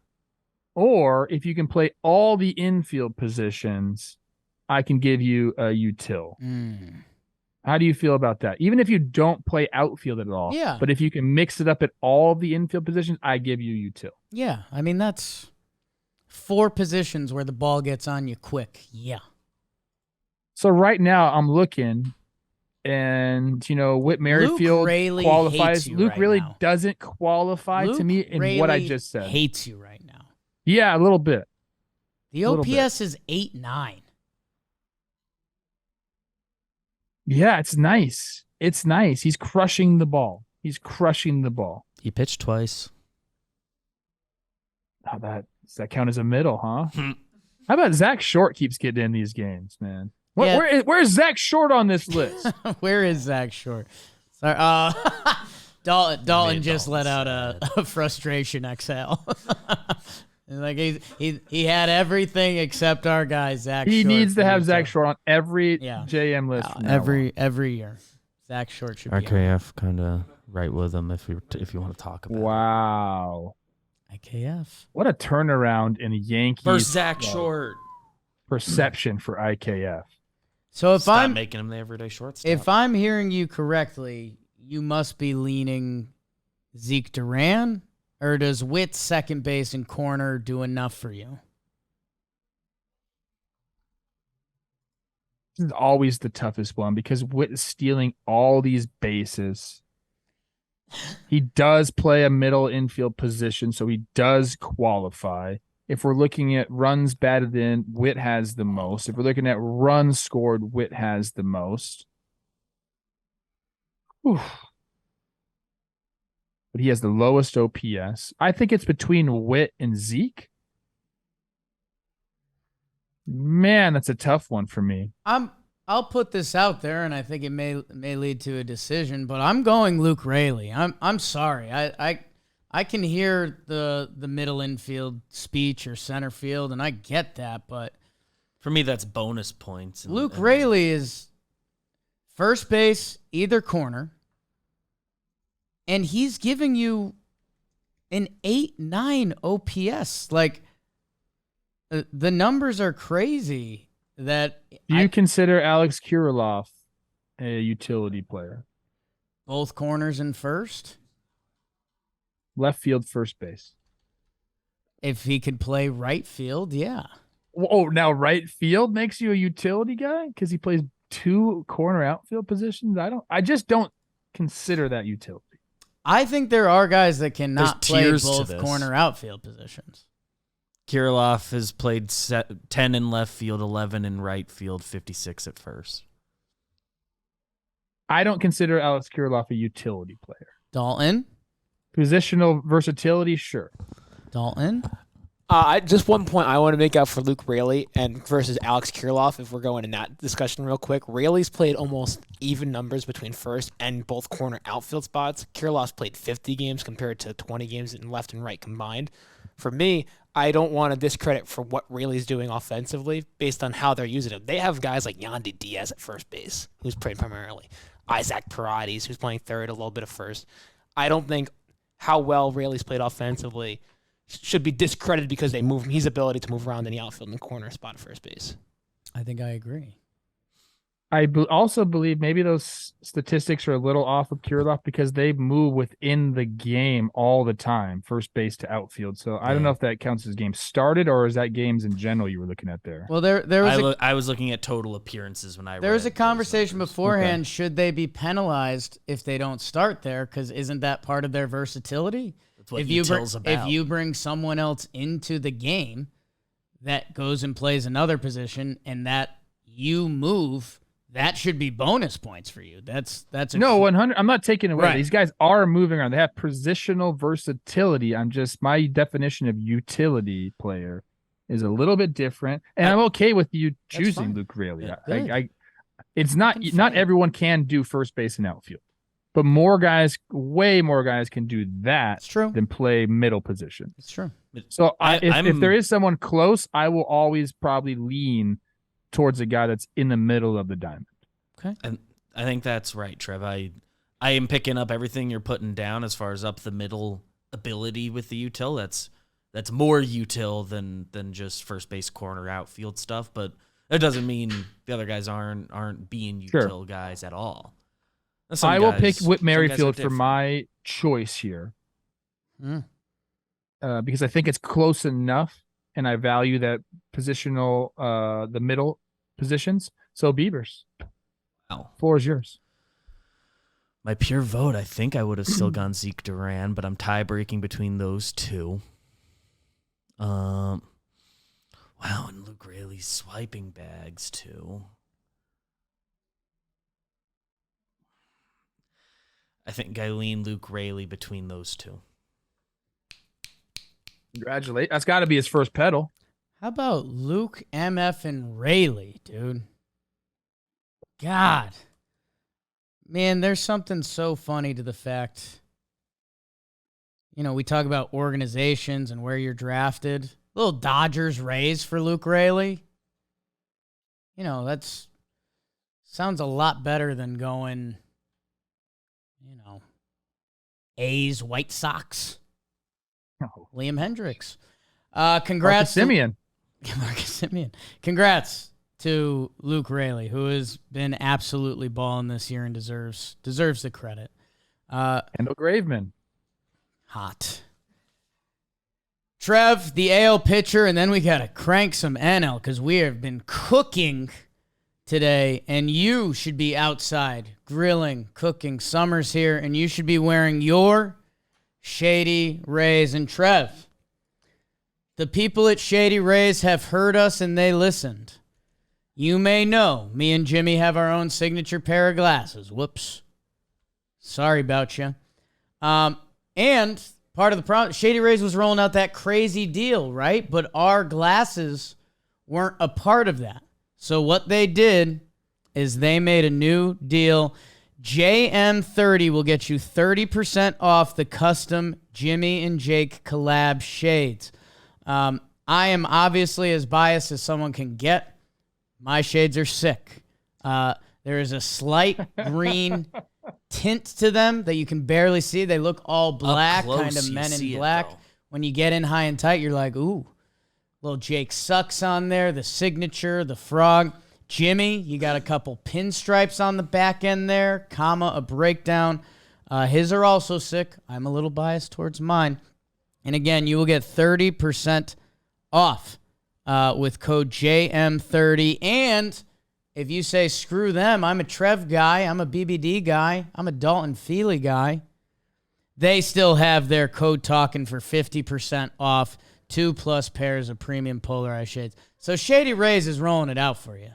Or if you can play all the infield positions, I can give you a util. How do you feel about that? Even if you don't play outfield at all, yeah. But if you can mix it up at all the infield positions, I give you util. Yeah, I mean that's 4 positions where the ball gets on you quick. Yeah. So right now I'm looking, and Whit Merrifield qualifies. Luke really doesn't qualify to me in what I just said. Hates you right now. Yeah, a little bit. The OPS is 8.9. Yeah, it's nice. It's nice. He's crushing the ball. He He pitched twice. How does that count as a middle, huh? How about Zach Short keeps getting in these games, man? Where's Zach Short on this list? Where is Zach Short? Sorry, Dalton just let out a frustration exhale. Like he had everything except our guy Zach. He Short needs to have Zach Short on every JM list. Every year, Zach Short should be. RKF kind of right with him if you want to talk about. Wow. IKF. What a turnaround in Yankees versus Zach Short perception for IKF. So if I'm making him the everyday shortstop. If I'm hearing you correctly, you must be leaning Zeke Duran. Or does Witt second base and corner do enough for you? This is always the toughest one because Witt is stealing all these bases. He does play a middle infield position, so he does qualify. If we're looking at runs batted in, Witt has the most. If we're looking at runs scored, Witt has the most. Whew. But he has the lowest OPS. I think it's between Witt and Zeke. Man, that's a tough one for me. I'll put this out there, and I think it may lead to a decision, but I'm going Luke Raley. I'm sorry. I can hear the middle infield speech or center field, and I get that, but for me that's bonus points. Luke Raley is first base, either corner. And he's giving you an 8.9 OPS. Like, the numbers are crazy. Do you consider Alex Kirilloff a utility player? Both corners and first? Left field, first base. If he could play right field, yeah. Oh, now right field makes you a utility guy because he plays 2 corner outfield positions? I just don't consider that utility. I think there are guys that cannot play both corner outfield positions. Kirilloff has played 10 in left field, 11 in right field, 56 at first. I don't consider Alex Kirilloff a utility player. Dalton? Positional versatility, sure. Dalton? Just one point I want to make out for Luke Raley and versus Alex Kirilloff, if we're going in that discussion real quick. Raley's played almost even numbers between first and both corner outfield spots. Kirilloff's played 50 games compared to 20 games in left and right combined. For me, I don't want to discredit for what Raley's doing offensively based on how they're using him. They have guys like Yandy Diaz at first base, who's playing primarily. Isaac Paredes, who's playing third, a little bit of first. I don't think how well Raley's played offensively should be discredited because they move his ability to move around in the outfield and corner spot at first base. I think I agree. I also believe maybe those statistics are a little off of Kirilloff because they move within the game all the time, first base to outfield. So I don't know if that counts as games started or is that games in general you were looking at there? Well, I was looking at total appearances when I there was a conversation beforehand. Okay. Should they be penalized if they don't start there? Because isn't that part of their versatility? That's what UTIL's about. If you bring someone else into the game that goes and plays another position and that you move, that should be bonus points for you. That's 100. I'm not taking away. Right. These guys are moving around. They have positional versatility. My definition of utility player is a little bit different, and I'm okay with you choosing fine. Luke Raley. Yeah, It's not everyone can do first base and outfield, but way more guys can do that It's true. than play middle position. It's true. So if there is someone close, I will always probably lean towards a guy that's in the middle of the diamond. Okay. And I think that's right, Trev. I am picking up everything you're putting down as far as up the middle ability with the util. That's more util than just first base, corner, outfield stuff, but that doesn't mean the other guys aren't being util guys at all. I will pick Whit Merrifield for my choice here. Because I think it's close enough, and I value that positional, the middle positions. So Beavers. Wow. Floor is yours. My pure vote, I think I would have still gone Zeke Duran, but I'm tie-breaking between those two. Wow, and Luke Raley's swiping bags, too. I think I lean Luke Raley between those two. Congratulations. That's got to be his first pedal. How about Luke, MF, and Rayleigh, dude? God. Man, there's something so funny to the fact, we talk about organizations and where you're drafted. Little Dodgers Rays for Luke Rayleigh. That's sounds a lot better than going, A's White Sox. Oh. Liam Hendricks. Congrats. Marcus Simeon. Congrats to Luke Rayleigh, who has been absolutely balling this year and deserves the credit. Kendall Graveman. Hot. Trev, the AL pitcher, and then we got to crank some NL because we have been cooking today, and you should be outside grilling, cooking. Summer's here, and you should be wearing your Shady Rays. And Trev, the people at Shady Rays have heard us and they listened. You may know me and Jimmy have our own signature pair of glasses. Whoops. Sorry about you. And part of the problem, Shady Rays was rolling out that crazy deal, right? But our glasses weren't a part of that. So what they did is they made a new deal. JM30 will get you 30% off the custom Jimmy and Jake collab shades. I am obviously as biased as someone can get. My shades are sick. There is a slight green tint to them that you can barely see. They look all black, kind of Men in Black. When you get in high and tight, you're like, ooh. Little Jake Sucks on there, the signature, the frog. Jimmy, you got a couple pinstripes on the back end there, comma, a breakdown. His are also sick. I'm a little biased towards mine. And again, you will get 30% off with code JM30. And if you say, screw them, I'm a Trev guy, I'm a BBD guy, I'm a Dalton Feely guy, they still have their code Talkin for 50% off 2+ pairs of premium polarized shades. So Shady Rays is rolling it out for you.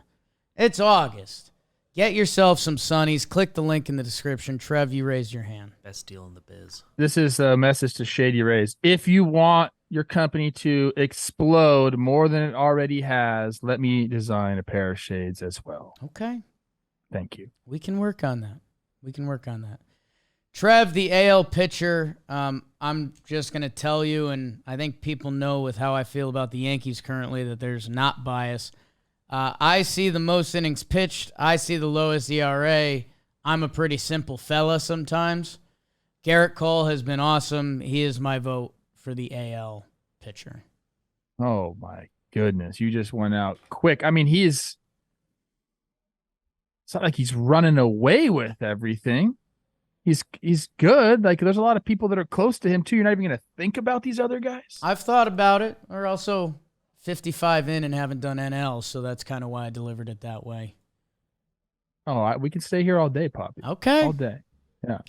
It's August. Get yourself some sunnies. Click the link in the description. Trev, you raised your hand. Best deal in the biz. This is a message to Shady Rays. If you want your company to explode more than it already has, let me design a pair of shades as well. Okay. Thank you. We can work on that. Trev, the AL pitcher, I'm just going to tell you, and I think people know with how I feel about the Yankees currently that there's not bias. I see the most innings pitched. I see the lowest ERA. I'm a pretty simple fella sometimes. Garrett Cole has been awesome. He is my vote for the AL pitcher. Oh, my goodness. You just went out quick. I mean, it's not like he's running away with everything. He's good. Like, there's a lot of people that are close to him, too. You're not even going to think about these other guys? I've thought about it. Or also 55 in and haven't done NL, so that's kind of why I delivered it that way. Oh, we can stay here all day, Poppy. Okay. All day. Yeah.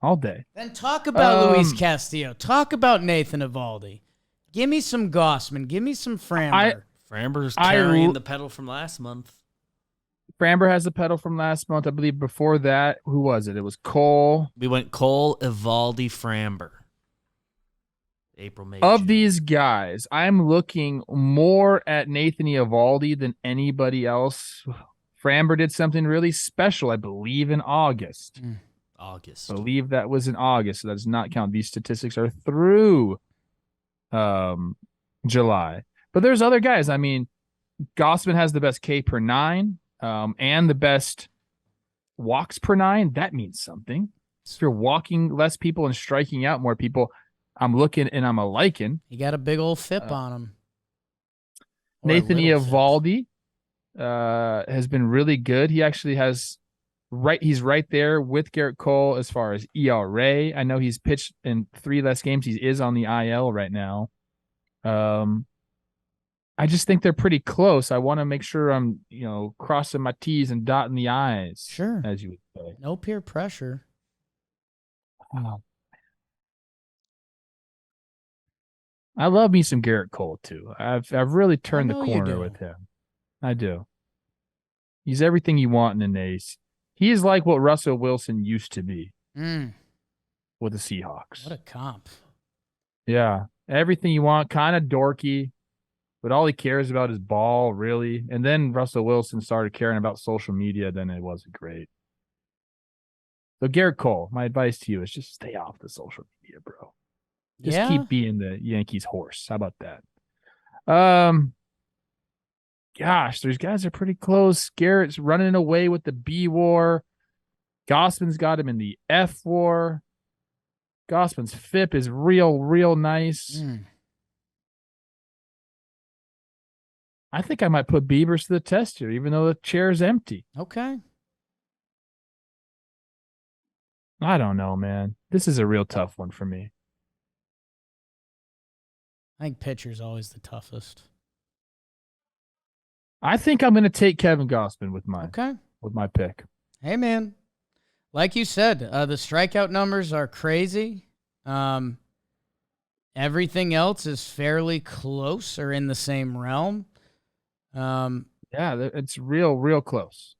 All day. Then talk about Luis Castillo. Talk about Nathan Eovaldi. Give me some Gossman. Give me some Framber. Framber's carrying the pedal from last month. Framber has the pedal from last month. I believe before that, who was it? It was Cole. We went Cole, Eovaldi, Framber. April, May, Of June. these guys, I'm looking more at Nathan Eovaldi than anybody else. Framber did something really special, I believe, in August. August. I believe that was in August, so that does not count. These statistics are through July. But there's other guys. I mean, Gossman has the best K per 9 and the best walks per 9. That means something. If you're walking less people and striking out more people, I'm looking and I'm a liking. He got a big old FIP on him. Or a Nathan little FIP. Eovaldi has been really good. He actually has he's right there with Garrett Cole as far as ERA. I know he's pitched in 3 less games. He is on the IL right now. I just think they're pretty close. I want to make sure I'm, crossing my T's and dotting the I's. Sure. As you would say. No peer pressure. Oh. I love me some Garrett Cole too. I've really turned the corner with him. I do. He's everything you want in an ace. He is like what Russell Wilson used to be with the Seahawks. What a comp. Yeah. Everything you want, kind of dorky, but all he cares about is ball, really. And then Russell Wilson started caring about social media, then it wasn't great. So Garrett Cole, my advice to you is just stay off the social media, bro. Just keep being the Yankees horse. How about that? Gosh, these guys are pretty close. Garrett's running away with the B war. Gossman's got him in the F war. Gossman's FIP is real nice. I think I might put Bieber's to the test here, even though the chair's empty. Okay. I don't know, man. This is a real tough one for me. I think pitcher's always the toughest. I think I'm going to take Kevin Gossman with my pick. Hey, man. Like you said, the strikeout numbers are crazy. Everything else is fairly close or in the same realm. Yeah, it's real close.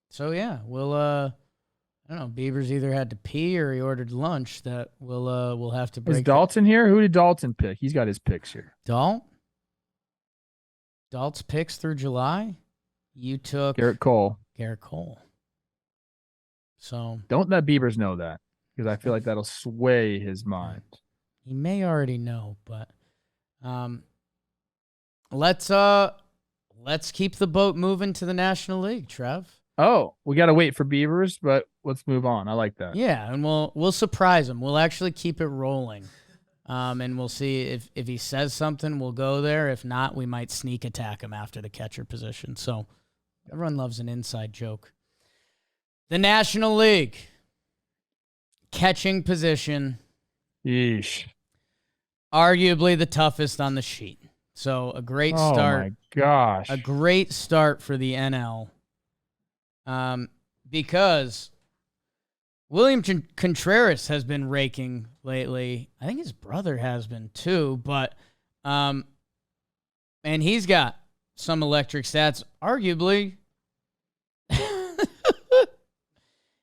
So, yeah, we'll I don't know. Beavers either had to pee or he ordered lunch. That we'll have to break. Is Dalton here? Who did Dalton pick? He's got his picks here. Dalt's picks through July. You took Garrett Cole. So don't let Beavers know that, because I feel like that'll sway his mind. He may already know, but let's keep the boat moving to the National League, Trev. Oh, we got to wait for Beavers, but let's move on. I like that. Yeah, and we'll surprise him. We'll actually keep it rolling. And we'll see if he says something, we'll go there. If not, we might sneak attack him after the catcher position. So everyone loves an inside joke. The National League. Catching position. Yeesh. Arguably the toughest on the sheet. So a great start. Oh, my gosh. A great start for the NL. Because William Contreras has been raking lately. I think his brother has been too, but and he's got some electric stats. Arguably,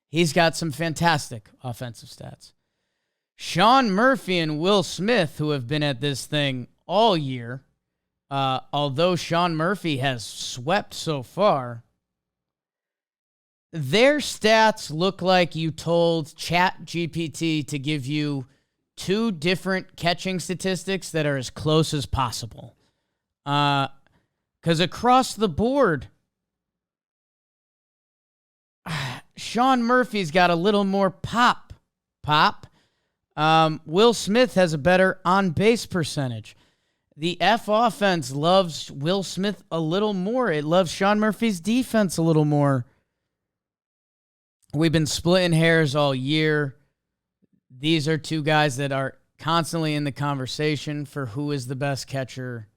he's got some fantastic offensive stats. Sean Murphy and Will Smith, who have been at this thing all year, although Sean Murphy has swept so far, their stats look like you told ChatGPT to give you 2 different catching statistics that are as close as possible. Because across the board, Sean Murphy's got a little more pop. Will Smith has a better on-base percentage. The F offense loves Will Smith a little more. It loves Sean Murphy's defense a little more. We've been splitting hairs all year. These are 2 guys that are constantly in the conversation for who is the best catcher.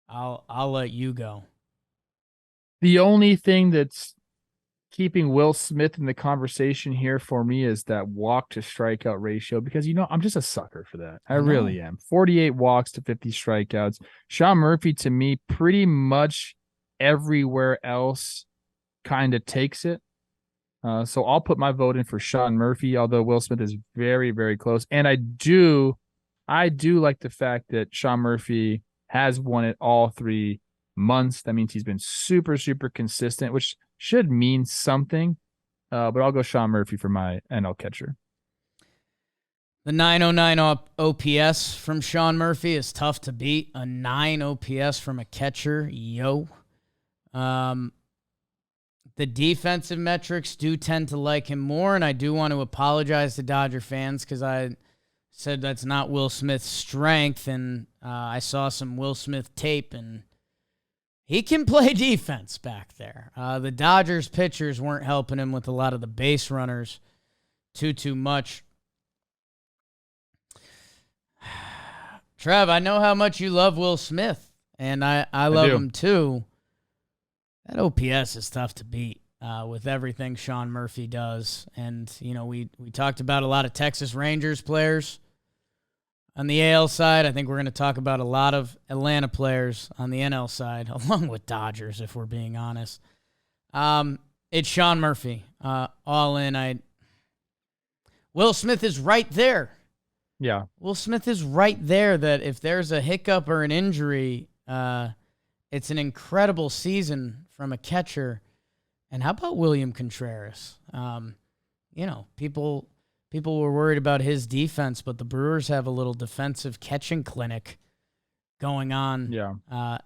I'll let you go. The only thing that's keeping Will Smith in the conversation here for me is that walk to strikeout ratio, because I'm just a sucker for that. I really am. 48 walks to 50 strikeouts. Sean Murphy, to me, pretty much everywhere else kind of takes it. So I'll put my vote in for Sean Murphy, although Will Smith is very, very close. And I do like the fact that Sean Murphy has won it all 3 months. That means he's been super, super consistent, which should mean something. But I'll go Sean Murphy for my NL catcher. The 909 OPS from Sean Murphy is tough to beat. A 9 OPS from a catcher, yo. The defensive metrics do tend to like him more, and I do want to apologize to Dodger fans because I said that's not Will Smith's strength, and I saw some Will Smith tape, and he can play defense back there. The Dodgers pitchers weren't helping him with a lot of the base runners too much. Trev, I know how much you love Will Smith, and I love him too. That OPS is tough to beat with everything Sean Murphy does. And, you know, we talked about a lot of Texas Rangers players on the AL side. I think we're going to talk about a lot of Atlanta players on the NL side, along with Dodgers, if we're being honest. It's Sean Murphy, all in. Will Smith is right there. Yeah. Will Smith is right there that if there's a hiccup or an injury, it's an incredible season from a catcher. And how about William Contreras? You know, people were worried about his defense, but the Brewers have a little defensive catching clinic going on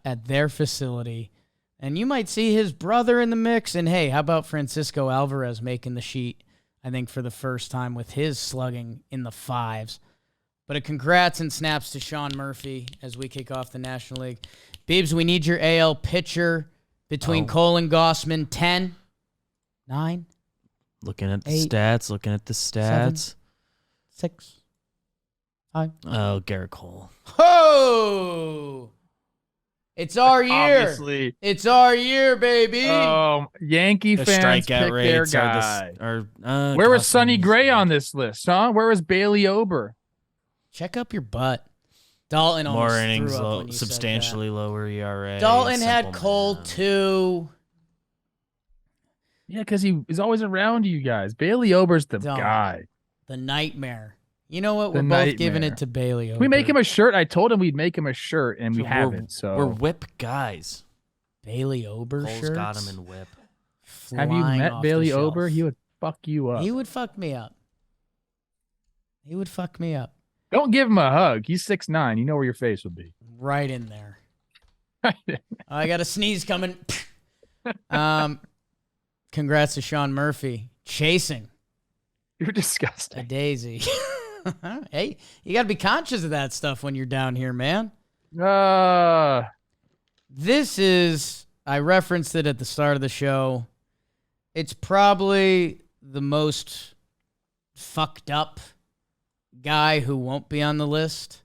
at their facility. And you might see his brother in the mix. And, hey, how about Francisco Alvarez making the sheet, I think, for the first time with his slugging in the fives. But a congrats and snaps to Sean Murphy as we kick off the National League. Biebs, we need your AL pitcher between Cole and Gossman. 10, 9, Looking at the 8, stats. 7, 6, 5. Oh, Garrett Cole. Oh! It's our year. Obviously. It's our year, baby. Yankee The fans strikeout pick their rates guy. Where was Sonny Gray on this list, huh? Where was Bailey Ober? Check up your butt. Dalton almost more innings, threw up when you said substantially lower ERA. that. Dalton had simple Cole math. too. Yeah, because he is always around you guys. Bailey Ober's the Don't. guy. The nightmare. You know what? The We're both giving nightmare. it to Bailey. Can we make him a shirt? I told him we'd make him a shirt, and we So haven't. So we're whip guys. Bailey Ober Cole's shirts? got him in whip. have you Flying met off Bailey the shelf. Ober? He would fuck you up. He would fuck me up. He would fuck me up. Don't give him a hug. He's 6'9". You know where your face would be. Right in there. I got a sneeze coming. Congrats to Sean Murphy. Chasing You're a disgusting. daisy. Hey, you got to be conscious of that stuff when you're down here, man. This is, I referenced it at the start of the show. It's probably the most fucked up guy who won't be on the list.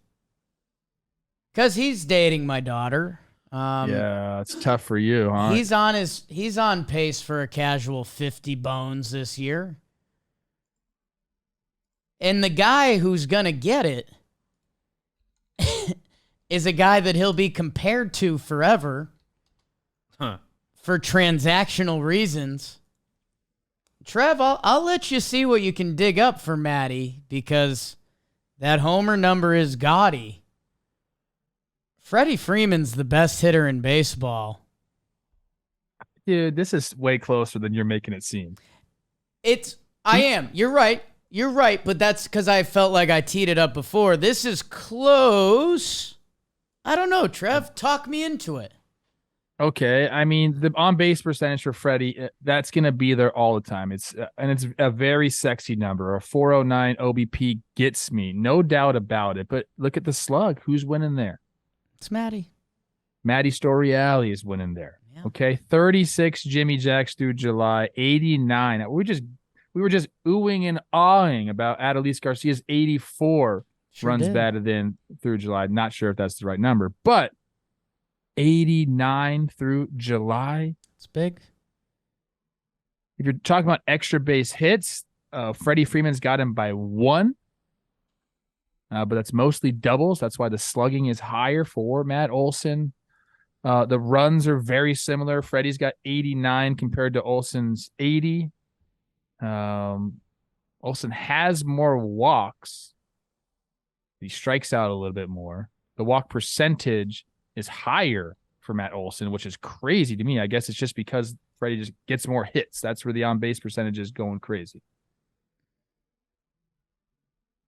Because he's dating my daughter. Yeah, it's tough for you, huh? He's on pace for a casual 50 bones this year. And the guy who's going to get it is a guy that he'll be compared to forever for transactional reasons. Trev, I'll let you see what you can dig up for Maddie because that homer number is gaudy. Freddie Freeman's the best hitter in baseball. Dude, this is way closer than you're making it seem. I am. You're right. You're right, but that's because I felt like I teed it up before. This is close. I don't know, Trev. Talk me into it. Okay, I mean the on-base percentage for Freddie, that's going to be there all the time. It's a very sexy number. A 409 OBP gets me, no doubt about it. But look at the slug. Who's winning there? It's Maddie. Maddie Storiali is winning there. Yeah. Okay, 36 Jimmy Jacks through July, 89. We were just oohing and awing about Adolis Garcia's 84 runs batted in through July. Not sure if that's the right number, but 89 through July. It's big. If you're talking about extra base hits, Freddie Freeman's got him by 1. But that's mostly doubles. That's why the slugging is higher for Matt Olson. The runs are very similar. Freddie's got 89 compared to Olson's 80. Olson has more walks. He strikes out a little bit more. The walk percentage is higher for Matt Olson, which is crazy to me. I guess it's just because Freddie just gets more hits. That's where the on-base percentage is going crazy.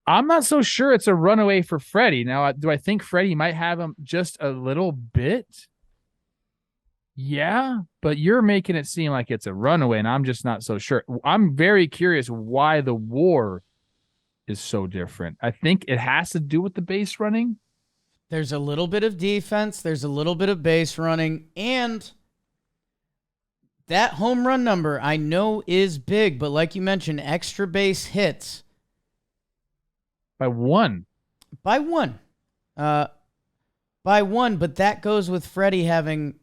I'm not so sure it's a runaway for Freddie. Now, do I think Freddie might have him just a little bit? Yeah, but you're making it seem like it's a runaway, and I'm just not so sure. I'm very curious why the WAR is so different. I think it has to do with the base running. There's a little bit of defense. There's a little bit of base running. And that home run number I know is big, but like you mentioned, extra base hits. By one. By one. But that goes with Freddie having,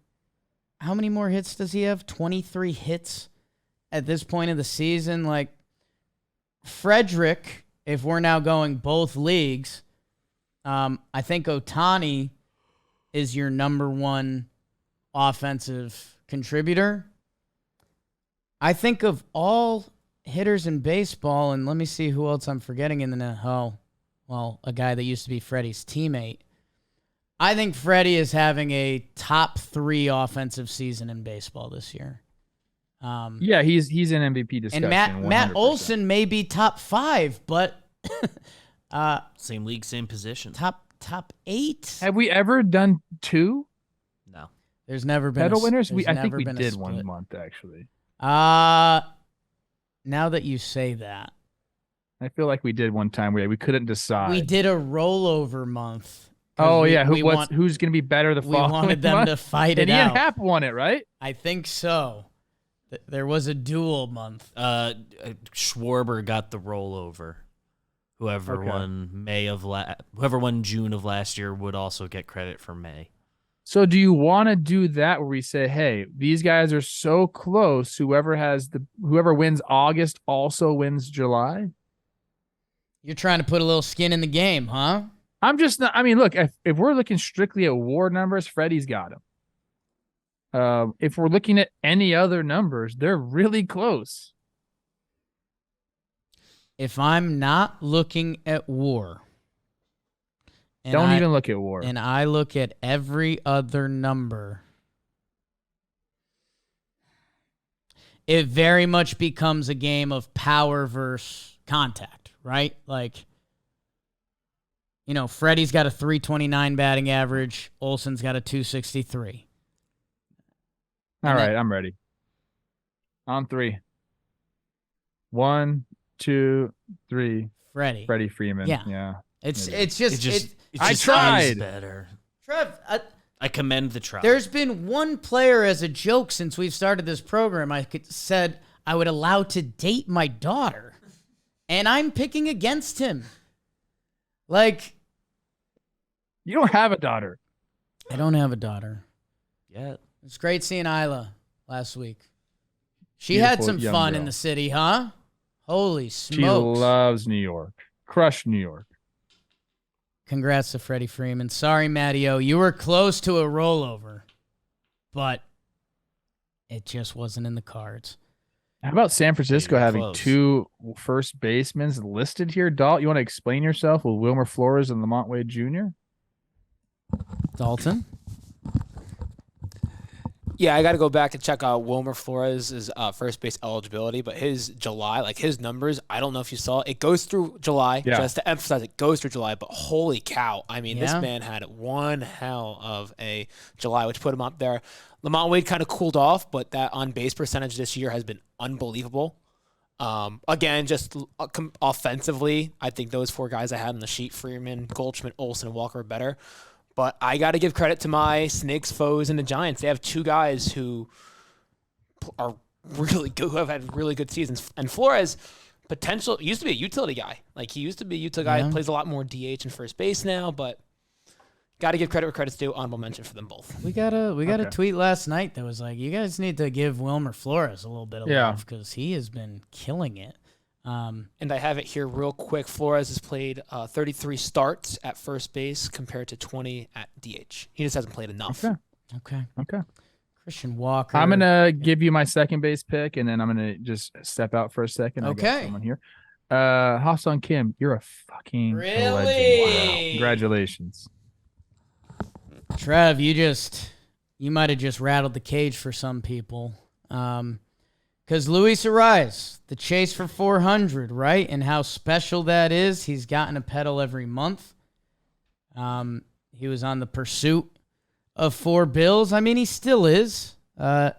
how many more hits does he have? 23 hits at this point of the season. Like, Frederick, if we're now going both leagues, I think Ohtani is your number one offensive contributor. I think of all hitters in baseball, and let me see who else I'm forgetting in the a guy that used to be Freddie's teammate. I think Freddie is having a top 3 offensive season in baseball this year. Yeah, he's in MVP discussion. And Matt Olson may be top 5, but same league, same position. Top 8. Have we ever done 2? No. There's never been title winners? I think we been did one month actually. Now that you say that, I feel like we did one time where we couldn't decide. we did a rollover month. Oh yeah, who's going to be better the We following wanted them month? to fight it And Ian out. Happ won it, right? I think so. There was a dual month. Schwarber got the rollover. Whoever Okay. whoever won June of last year would also get credit for May. So do you want to do that where we say, hey, these guys are so close, whoever wins August also wins July? You're trying to put a little skin in the game, huh? I'm just not, I mean, look, if we're looking strictly at WAR numbers, Freddie's got him. If we're looking at any other numbers, they're really close. If I'm not looking at WAR, and Don't even look at WAR. and I look at every other number, it very much becomes a game of power versus contact, right? Like, Freddie's got a 329 batting average. Olson's got a 263. All right, I'm ready. On 3. 1, 2, 3. Freddie Freeman. Yeah. It's just I just tried. is better. Trev, I commend the try. there's been one player as a joke since we've started this program said I would allow to date my daughter, and I'm picking against him. Like, You don't have a daughter. I don't have a daughter. Yeah. It's great seeing Isla last week. She had Beautiful some young fun girl. in the city, huh? Holy She smokes. loves New York. Crushed New York. Congrats to Freddie Freeman. Sorry, Matty-O. You were close to a rollover, but it just wasn't in the cards. How about San Francisco Maybe having close. 2 first basemen listed here? Dalt, you want to explain yourself with Wilmer Flores and Lamont Wade Jr.? Dalton? Yeah, I got to go back and check out Wilmer Flores' first base eligibility, but his July, like his numbers, I don't know if you saw it. It goes through July, Yeah. just to emphasize it goes through July, but holy cow. I mean, this Yeah. man had one hell of a July, which put him up there. Lamont Wade kind of cooled off, but that on-base percentage this year has been unbelievable. Again, just offensively, I think those 4 guys I had on the sheet, Freeman, Goldschmidt, Olsen, and Walker, are better. But I got to give credit to my Snakes foes and the Giants. They have 2 guys who are really good, who have had really good seasons. And Flores, used to be a utility guy. Like, he used to be a utility guy. Yeah. Plays a lot more DH and first base now, but got to give credit where credit's due. Honorable mention for them both. We got a Okay. tweet last night that was like, you guys need to give Wilmer Flores a little bit of love because he has been killing it. And I have it here real quick. Flores has played 33 starts at first base compared to 20 at DH. He just hasn't played enough. Okay. Okay. Christian Walker. I'm going to give you my second base pick, and then I'm going to just step out for a second. I got Okay. someone here. Ha-Sung Kim, you're a fucking legend. Really? Wow. Congratulations. Trev, you you might have just rattled the cage for some people. Because Luis Ariz, the chase for 400, right? And how special that is. He's gotten a pedal every month. He was on the pursuit of 4 bills. I mean, he still is.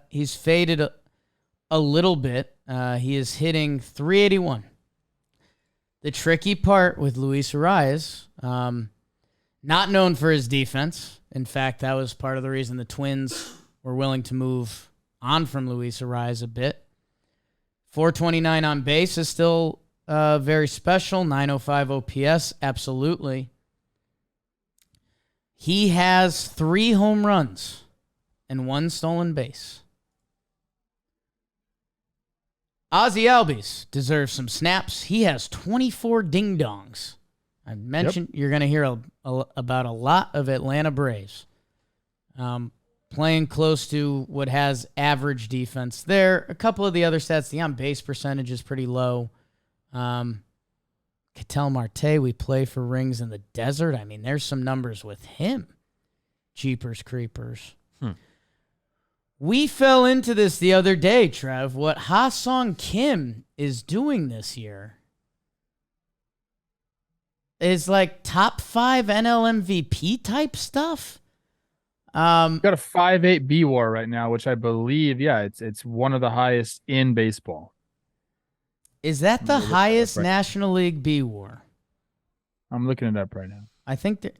He's faded a little bit. He is hitting 381. The tricky part with Luis Ariz, not known for his defense. In fact, that was part of the reason the Twins were willing to move on from Luis Ariz a bit. 429 on base is still very special. 905 OPS, absolutely. He has 3 home runs and 1 stolen base. Ozzie Albies deserves some snaps. He has 24 ding-dongs. I mentioned you're going to hear about a lot of Atlanta Braves. Playing close to what has average defense there. A couple of the other stats, the on-base percentage is pretty low. Ketel Marte, we play for rings in the desert. I mean, there's some numbers with him. Jeepers creepers. We fell into this the other day, Trev. What Ha-Sung Kim is doing this year is like top 5 NL MVP type stuff. Got a 5.8 B WAR right now, which I believe, it's one of the highest in baseball. Is that the highest National League B WAR? I'm looking it up right now. I think that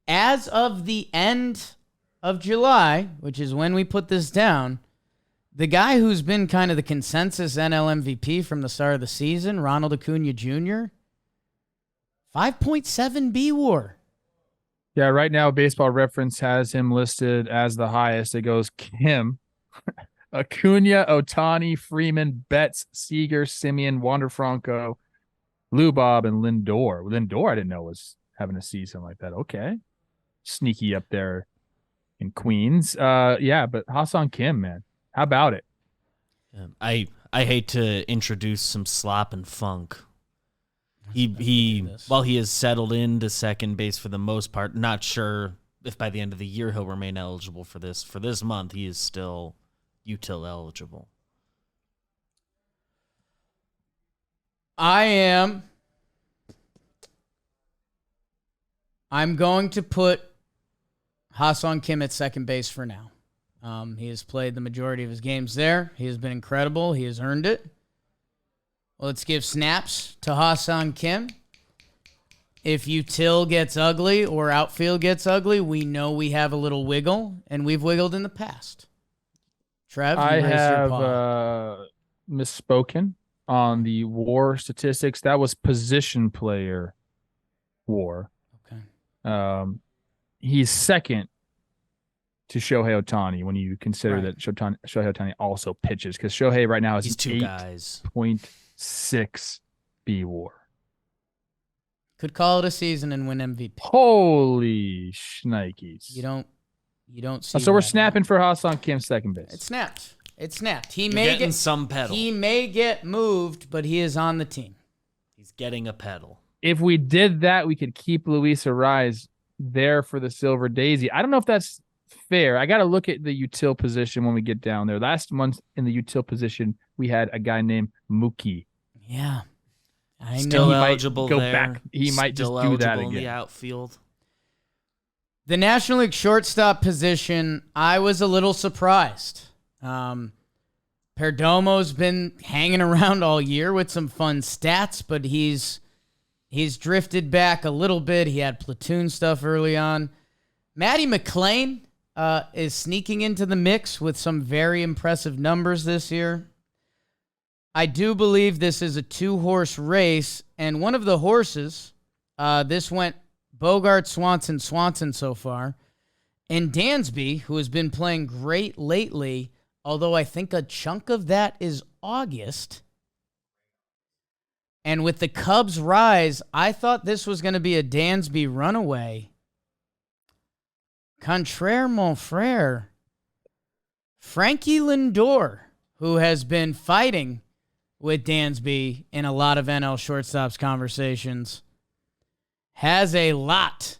as of the end of July, which is when we put this down, the guy who's been kind of the consensus NL MVP from the start of the season, Ronald Acuna Jr., 5.7 B WAR. Yeah, right now Baseball Reference has him listed as the highest. It goes Kim, Acuna, Otani, Freeman, Betts, Seager, Simeon, Wander Franco, Lou Bob, and Lindor. Lindor I didn't know was having a season like that. Okay. Sneaky up there in Queens. But Ha-Sung Kim, man. How about it? I hate to introduce some slop and funk. He while he has settled into second base for the most part, not sure if by the end of the year he'll remain eligible for this. For this month, he is still UTIL eligible. I'm going to put Ha-Sung Kim at second base for now. He has played the majority of his games there. He has been incredible. He has earned it. Let's give snaps to Ha-Sung Kim. If UTIL gets ugly or outfield gets ugly, we know we have a little wiggle, and we've wiggled in the past. Trev, I you raise your have paw. misspoken on the WAR statistics. That was position player WAR. Okay. He's second to Shohei Ohtani when you consider Right. that Shohei Ohtani also pitches, because Shohei right now is He's 2 guys. 8.6 B WAR. Could call it a season and win MVP. Holy shnikes. You don't see. So we're that. snapping for Ha-Sung Kim second base. It snapped. It snapped. He You're may getting get some pedal. He may get moved, but he is on the team. He's getting a pedal. If we did that, we could keep Luis Ariz there for the Silver Daisy. I don't know if that's fair. I got to look at the util position when we get down there. Last month in the util position, we had a guy named Mookie. Yeah. I Still know. He might eligible go there. back. He might just Still do that eligible in the again. outfield. The National League shortstop position, I was a little surprised. Perdomo's been hanging around all year with some fun stats, but he's drifted back a little bit. He had platoon stuff early on. Matty McClain is sneaking into the mix with some very impressive numbers this year. I do believe this is a 2-horse race, and one of the horses, this went Bogart, Swanson so far, and Dansby, who has been playing great lately, although I think a chunk of that is August. And with the Cubs' rise, I thought this was going to be a Dansby runaway. Contraire, mon frère. Frankie Lindor, who has been fighting with Dansby in a lot of NL shortstops conversations, has a lot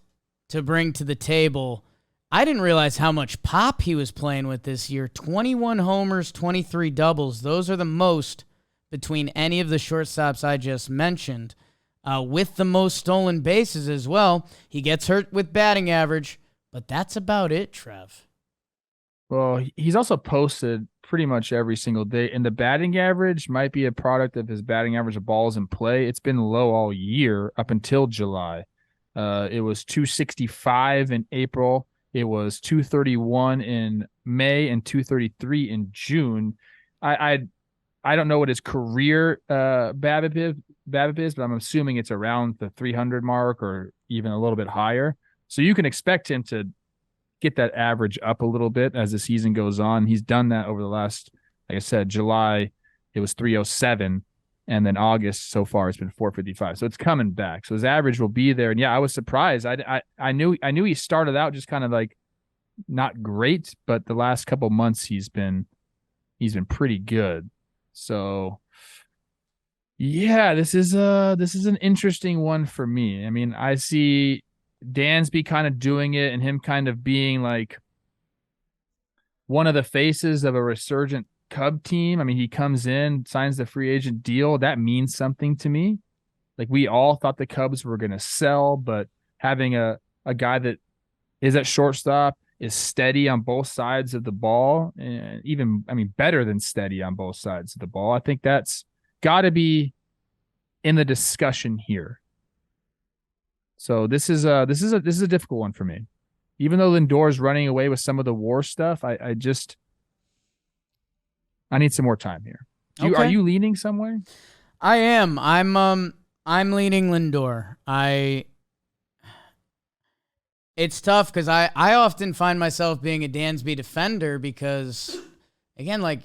to bring to the table I didn't realize how much pop he was playing with this year. 21 homers, 23 doubles. Those are the most between any of the shortstops I just mentioned. With the most stolen bases as well. He gets hurt with batting average, but that's about it, Trev. Well, he's also posted pretty much every single day, and the batting average might be a product of his batting average of balls in play. It's been low all year up until July. It was 265 in April. It was 231 in May and 233 in June. I don't know what his career BABIP is, but I'm assuming it's around the 300 mark or even a little bit higher. So you can expect him to get that average up a little bit as the season goes on. He's done that over the last, like I said, July, it was 307. And then August so far it's been 455. So it's coming back. So his average will be there. And yeah, I was surprised. I knew he started out just kind of like not great, but the last couple months he's been pretty good. So yeah, this is an interesting one for me. I mean, I see Dansby kind of doing it and him kind of being like one of the faces of a resurgent Cub team. I mean, he comes in, signs the free agent deal. That means something to me. Like, we all thought the Cubs were going to sell, but having a guy that is at shortstop, is steady on both sides of the ball, and even, I mean, better than steady on both sides of the ball. I think that's got to be in the discussion here. So this is a difficult one for me. Even though Lindor's running away with some of the WAR stuff, I need some more time here. Are you leaning somewhere? I am. I'm leaning Lindor. It's tough because I often find myself being a Dansby defender because, again, like,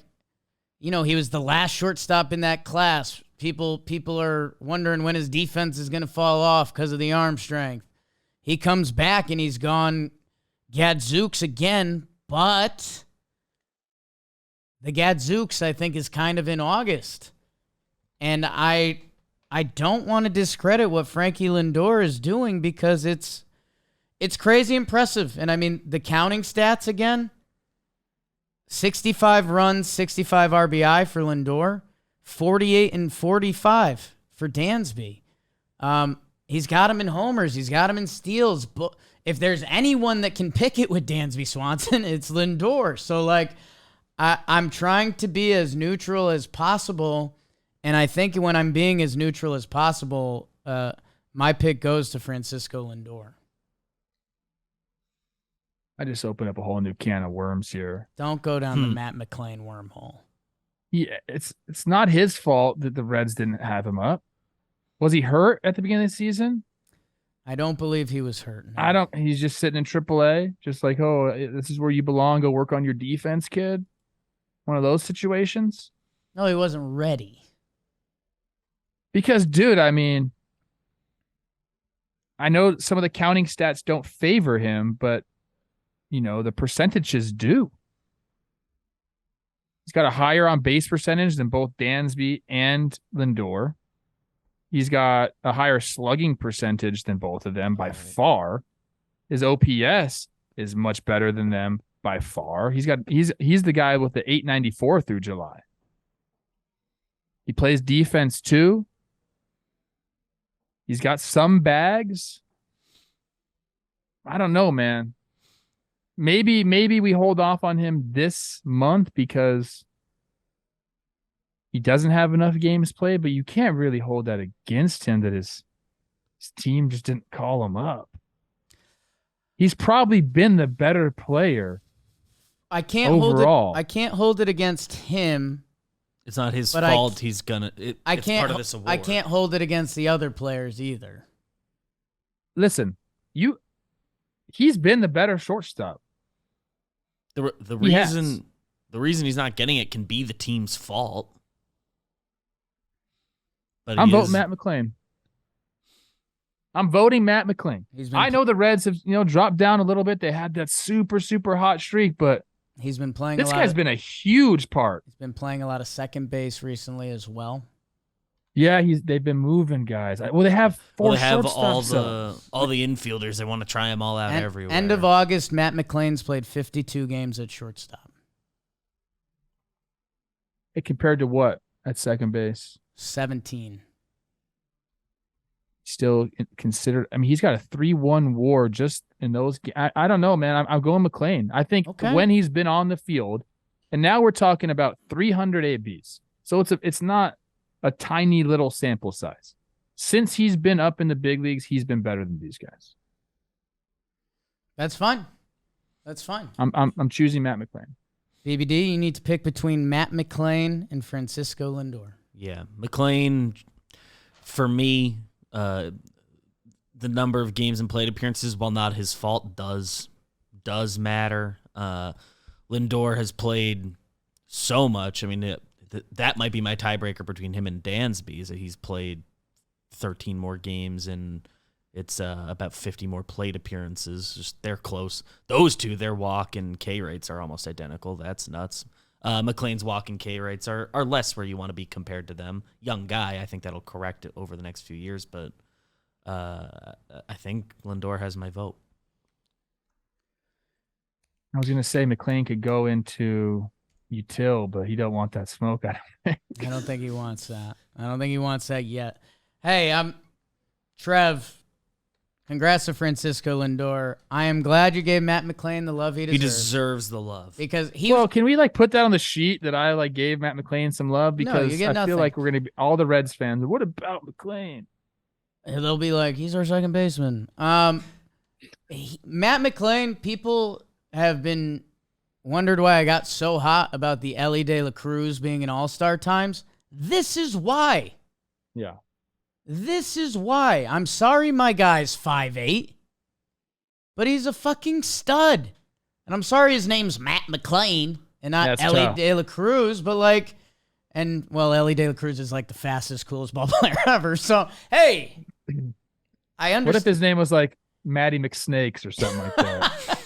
you know, he was the last shortstop in that class. People are wondering when his defense is going to fall off because of the arm strength. He comes back and he's gone Gadzooks again, but the Gadzooks, I think, is kind of in August. And I don't want to discredit what Frankie Lindor is doing because it's crazy impressive. And I mean, the counting stats again, 65 runs, 65 RBI for Lindor, 48 and 45 for Dansby. He's got him in homers. He's got him in steals. But if there's anyone that can pick it with Dansby Swanson, it's Lindor. So, like, I'm trying to be as neutral as possible. And I think when I'm being as neutral as possible, my pick goes to Francisco Lindor. I just opened up a whole new can of worms here. Don't go down the Matt McClain wormhole. Yeah, it's not his fault that the Reds didn't have him up. Was he hurt at the beginning of the season? I don't believe he was hurt. No. He's just sitting in AAA, just like, oh, this is where you belong. Go work on your defense, kid. One of those situations. No, he wasn't ready. Because, dude, I mean, I know some of the counting stats don't favor him, but, you know, the percentages do. He's got a higher on base percentage than both Dansby and Lindor. He's got a higher slugging percentage than both of them by far. His OPS is much better than them by far. He's the guy with the 894 through July. He plays defense too. He's got some bags. I don't know, man. Maybe we hold off on him this month because he doesn't have enough games played, but you can't really hold that against him that his team just didn't call him up. He's probably been the better player. I can't hold it against him. It's not his fault. It's part of this award. I can't hold it against the other players either. Listen, he's been the better shortstop. The reason he's not getting it can be the team's fault. But I'm voting Matt McClain. I'm voting Matt McClain. I know the Reds have, dropped down a little bit. They had that super, super hot streak, but he's been playing. This guy's been a huge part. He's been playing a lot of second base recently as well. Yeah, they've been moving guys. Well, they have Well, four they have shortstops. all the infielders. They want to try them all out everywhere. End of August, Matt McClain's played 52 games at shortstop. It compared to what at second base? 17. Still considered. I mean, he's got a 3-1 WAR just in those. I don't know, man. I'm going McClain. I think when he's been on the field, and now we're talking about 300 ABs. So it's not a tiny little sample size. Since he's been up in the big leagues, he's been better than these guys. That's fine. That's fine. I'm choosing Matt McClain. BBD, you need to pick between Matt McClain and Francisco Lindor. Yeah, McClain, for me, the number of games and plate appearances, while not his fault, does matter. Lindor has played so much. I mean, that might be my tiebreaker between him and Dansby, is that he's played 13 more games and it's about 50 more plate appearances. Just they're close. Those two, their walk and K rates are almost identical. That's nuts. McClain's walk and K rates are less where you want to be compared to them. Young guy, I think that'll correct it over the next few years, but I think Lindor has my vote. I was gonna say McClain could go into UTIL, but he don't want that smoke. I don't think he wants that. I don't think he wants that yet. Hey, Trev. Congrats to Francisco Lindor. I am glad you gave Matt McClain the love he deserves. He deserves the love. Because can we put that on the sheet that I gave Matt McClain some love? Because I feel like we're gonna be all the Reds fans. What about McClain? They'll be like, he's our second baseman. Matt McClain, people have been wondered why I got so hot about the Ellie De La Cruz being an all-star times. This is why. Yeah. This is why. I'm sorry my guy's 5'8", but he's a fucking stud. And I'm sorry his name's Matt McClain and not Ellie De La Cruz, but Ellie De La Cruz is like the fastest, coolest ball player ever. So, hey, I understand. What if his name was like Matty McSnakes or something like that?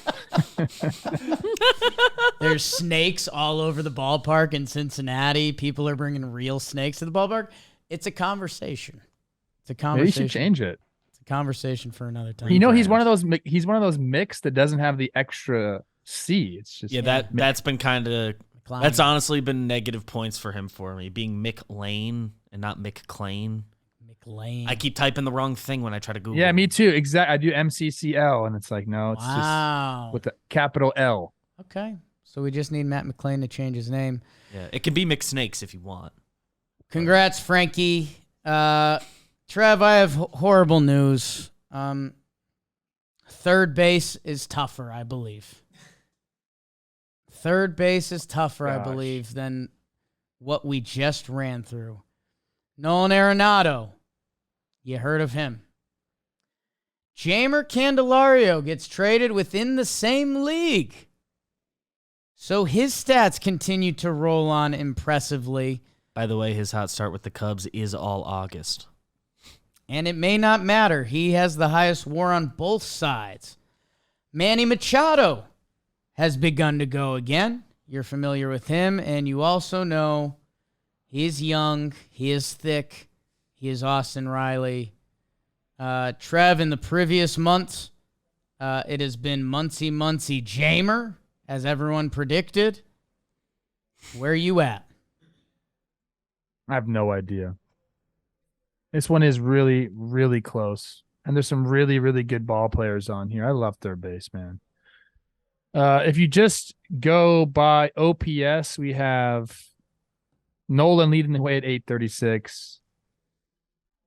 There's snakes all over the ballpark in Cincinnati. People are bringing real snakes to the ballpark. It's a conversation. It's a conversation. Maybe you should change it. It's a conversation for another time. He's one of those mix that doesn't have the extra C. It's just that's been kind of that's honestly been negative points for me being Mick Lane and not McClain. McLean. I keep typing the wrong thing when I try to Google. Yeah, me too. Exactly. I do MCCL, and it's like, no, it's just with the capital L. Okay, so we just need Matt McClain to change his name. Yeah, it can be McSnakes if you want. Congrats, Frankie. Trev, I have horrible news. Third base is tougher, I believe. Third base is tougher, I believe, than what we just ran through. Nolan Arenado. You heard of him. Jeimer Candelario gets traded within the same league. So his stats continue to roll on impressively. By the way, his hot start with the Cubs is all August. And it may not matter. He has the highest WAR on both sides. Manny Machado has begun to go again. You're familiar with him, and you also know he is young, he is thick, he is Austin Riley. Trev, in the previous months, it has been Muncie Jeimer, as everyone predicted. Where are you at? I have no idea. This one is really, really close. And there's some really, really good ball players on here. I love third base, man. If you just go by OPS, we have Nolan leading the way at 836.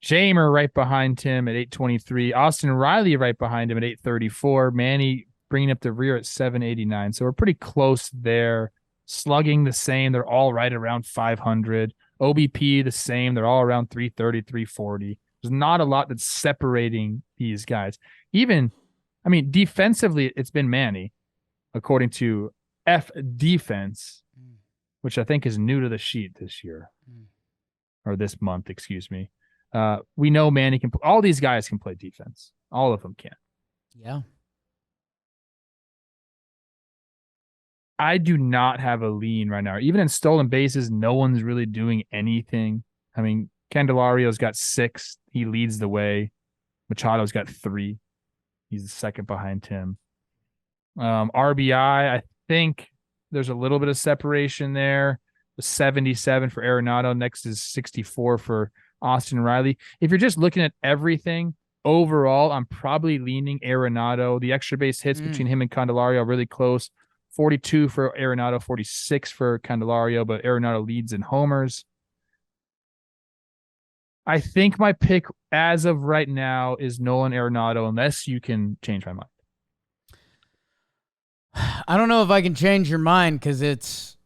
Jeimer right behind him at 823. Austin Riley right behind him at 834. Manny bringing up the rear at 789. So we're pretty close there. Slugging the same. They're all right around 500. OBP the same. They're all around 330, 340. There's not a lot that's separating these guys. Defensively, it's been Manny, according to F Defense, which I think is new to the sheet this year. Or this month, excuse me. We know Manny can – all these guys can play defense. All of them can. Yeah. I do not have a lean right now. Even in stolen bases, no one's really doing anything. I mean, Candelario's got 6. He leads the way. Machado's got 3. He's the second behind Tim. RBI, I think there's a little bit of separation there. 77 for Arenado. Next is 64 for Austin Riley. If you're just looking at everything overall, I'm probably leaning Arenado. The extra base hits between him and Candelario are really close. 42 for Arenado, 46 for Candelario, but Arenado leads in homers. I think my pick as of right now is Nolan Arenado, unless you can change my mind. I don't know if I can change your mind because it's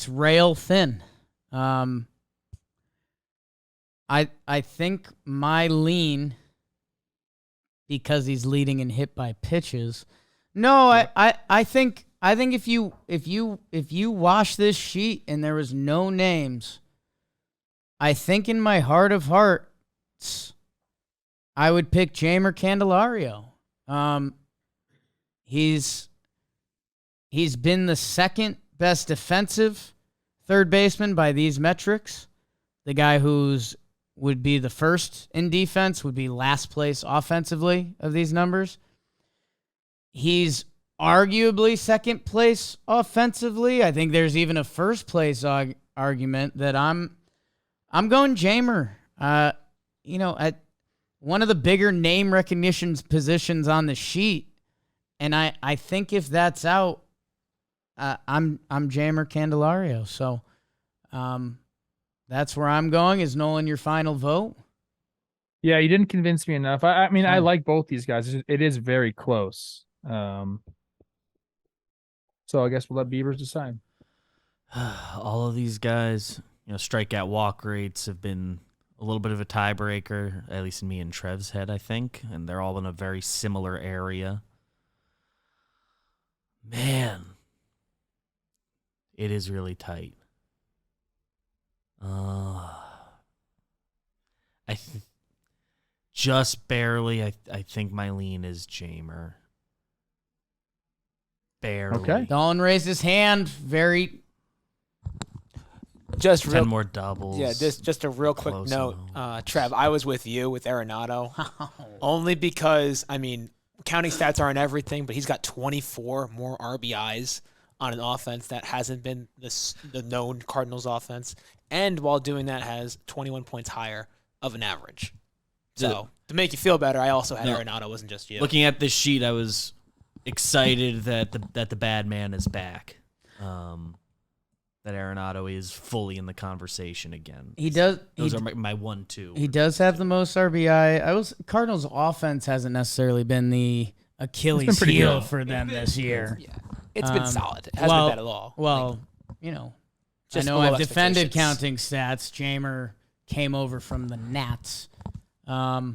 rail thin. I think my lean, because he's leading in hit by pitches. No, I think if you wash this sheet and there was no names, I think in my heart of hearts, I would pick Jamer Candelario. He's been the second best defensive third baseman by these metrics. The guy would be the first in defense would be last place offensively of these numbers. He's arguably second place offensively. I think there's even a first place argument that I'm going Jamer. At one of the bigger name recognition positions on the sheet. And I think if that's out, I'm Jamer Candelario. So that's where I'm going. Is Nolan your final vote? Yeah, you didn't convince me enough. I mean, I like both these guys. It is very close. So I guess we'll let Beavers decide. All of these guys, strikeout walk rates have been a little bit of a tiebreaker, at least in me and Trev's head, I think. And they're all in a very similar area. Man, it is really tight. Just barely. I think my lean is Jamer. Barely. Okay. Dolan raised his hand. Very. Just 10 more doubles. Yeah, just a real quick Close note. enough. Trev, I was with you with Arenado. Only because, counting stats aren't everything, but he's got 24 more RBIs on an offense that hasn't been the known Cardinals offense, and while doing that has 21 points higher of an average. So to make you feel better, I also had Arenado. It wasn't just you. Looking at this sheet, I was excited that the bad man is back. That Arenado is fully in the conversation again. He does. Those are my 1-2. He does have the most RBI. Cardinals' offense hasn't necessarily been the Achilles heel for them this year. Yeah, it's been solid. It hasn't been bad at all. Well, I know I've defended counting stats. Jamer came over from the Nats. Tough.